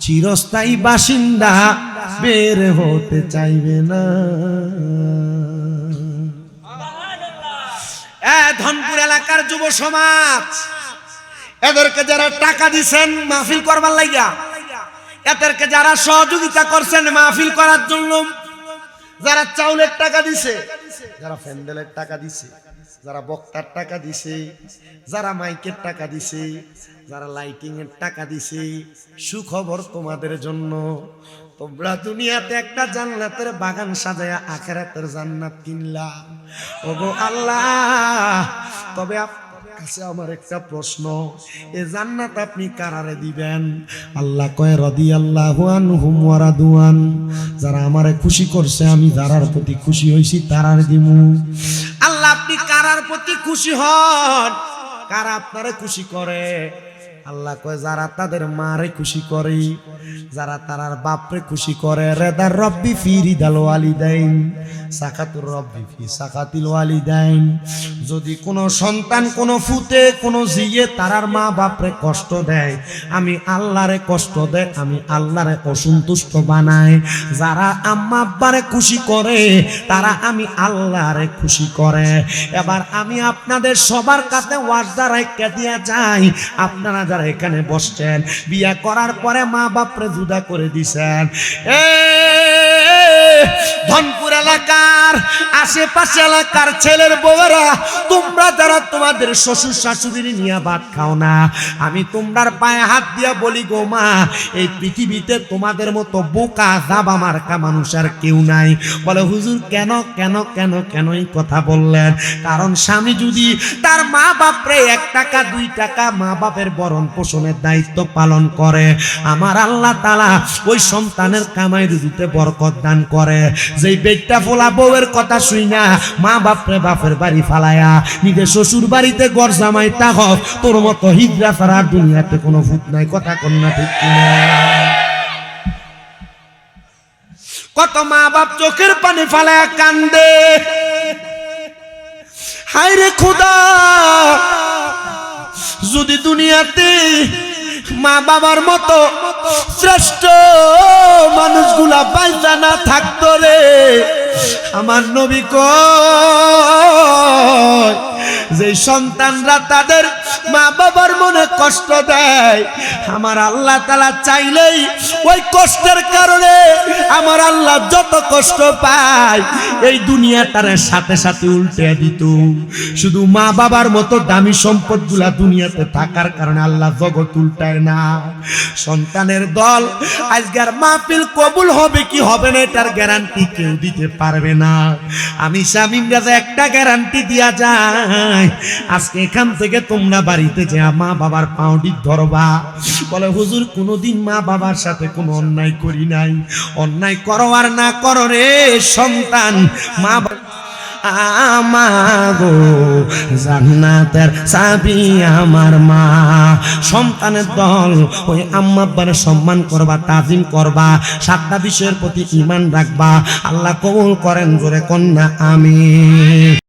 চিরস্থায়ী বাসিন্দা, বের হতে চাইবে না। ধনপুর এলাকার যুব সমাজ, এদেরকে যারা টাকা দিচ্ছেন মাহফিল করবার লাগিয়া, এদেরকে যারা সহযোগিতা করছেন মাহফিল করার জন্য, যারা চাউলের টাকা দিছে, যারা প্যান্ডেলের টাকা দিছে, যারা বক্তার টাকা দিছে, যারা মাইকের টাকা দিছে, যারা লাইটিং এর টাকা দিছে, সুখবর তোমাদের জন্য। তোমরা দুনিয়াতে একটা জান্নাতের বাগান সাজায়া আখিরাতের জান্নাত কিনলা। ওগো আল্লাহ, তবে কাছে আমার একটা প্রশ্ন, এই জান্নাত আপনি কারারে দিবেন? আল্লাহ কয় রাদিয়াল্লাহু আনহুম ওয়া রাদওয়ান, যারা আমারে খুশি করছে আমি যারার প্রতি খুশি হইছি তারার দিমু। আল্লাহ আপনি কারার প্রতি খুশি হন? কারা আপনারে খুশি করে? আল্লাহ কয় যারা তাদের মারে খুশি করে, যারা তারার বাপরে খুশি করে। রেদার রব্বি ফি রিদাল ওয়ালিদাইন, সাকাতুর রব্বি ফি সাকাতিল ওয়ালিদাইন। যদি কোনো সন্তান, কোনো ফুতে, কোনো জিয়ে তারার মা বাপরে কষ্ট দেয়, আমি আল্লাহরে কষ্ট দেয়, আমি আল্লাহরে অসন্তুষ্ট বানাই। যারা আম্মা আব্বারে খুশি করে তারা আমি আল্লাহরে খুশি করে। এবার আমি আপনাদের সবার কাছে ওয়াজদা রাইখা দিয়া যাই, আপনারা যারা এখানে বসছেন বিয়া করার পরে মা বাপরে জুদা করে দিছেন, ধনপুর এলাকার আশেপাশে এলাকার ছেলের বউরা, তোমরা যারা তোমাদের শ্বশুর শাশুড়ি নিয়ে ভাত খাও না, আমি তোমরার পায়ে হাত দিয়া বলি গো মা, এই পৃথিবীতে তোমাদের মতো বোকা জাবা মার্কা মানুষ আর কেউ নাই। বলে হুজুর কেন কেন কেন কেন এই কথা বললেন? কারণ স্বামী যদি তার মা বাপরে 1 টাকা 2 টাকা মা বাপের ভরণ পোষণের দায়িত্ব পালন করে, আমার আল্লাহ তাআলা ওই সন্তানের কামাই রুজিতে বরকত দান করে। যেই বেটা ফোলা বউয়ের কথা শুই না মা বাপরে বাপের বাড়ি ফালায়া নিজের শ্বশুর বাড়িতে ঘর জামাই তাহ, তোর মতো হিজরা ছাড়া দুনিয়াতে কোনো ভূত নাই। কথা কন্যা ঠিক কিনা? কত মা বাপ চোখের পানি ফালায়া কান্দে, হায় রে খোদা, যদি দুনিয়াতে মা বাবার মতো শ্রেষ্ঠ মানুষগুলা বাইজা না থাকতো রে, আমার নবী কয় যে সন্তানরা তাদের মা বাবার মনে কষ্ট দেয়, আমার আল্লাহ তাআলা চাইলেই ওই কষ্টের কারণে আমার আল্লাহ যত কষ্ট পায় এই দুনিয়াটার সাথে সাথে উল্টে দিত। শুধু মা বাবার মতো দামি সম্পদগুলা দুনিয়াতে থাকার কারণে আল্লাহ জগৎ উল্টায় না। সন্তানের দল আজকের মাহফিল কবুল হবে কি হবে না এটার গ্যারান্টি কেউ দিতে পারবে না। আমি শামীম রাজা একটা গ্যারান্টি দিয়া যায়, আজকে এখান থেকে তোমরা বাড়িতে যে মা বাবার পাউডি ধরবা, বলে হুজুর কোনোদিন মা বাবার সাথে কোনো অন্যায় করি নাই। অন্যায় করো আর না করো রে সন্তান, মা আমাগো জান্নাতের চাবি আমার মা। সন্তানের দল ওই আম্মা আব্বার সম্মান করবা, তাজিম করবা, 7টা বিষয়ের প্রতি ঈমান রাখবা। আল্লাহ কবুল করেন, জোরে কন্যা আমিন।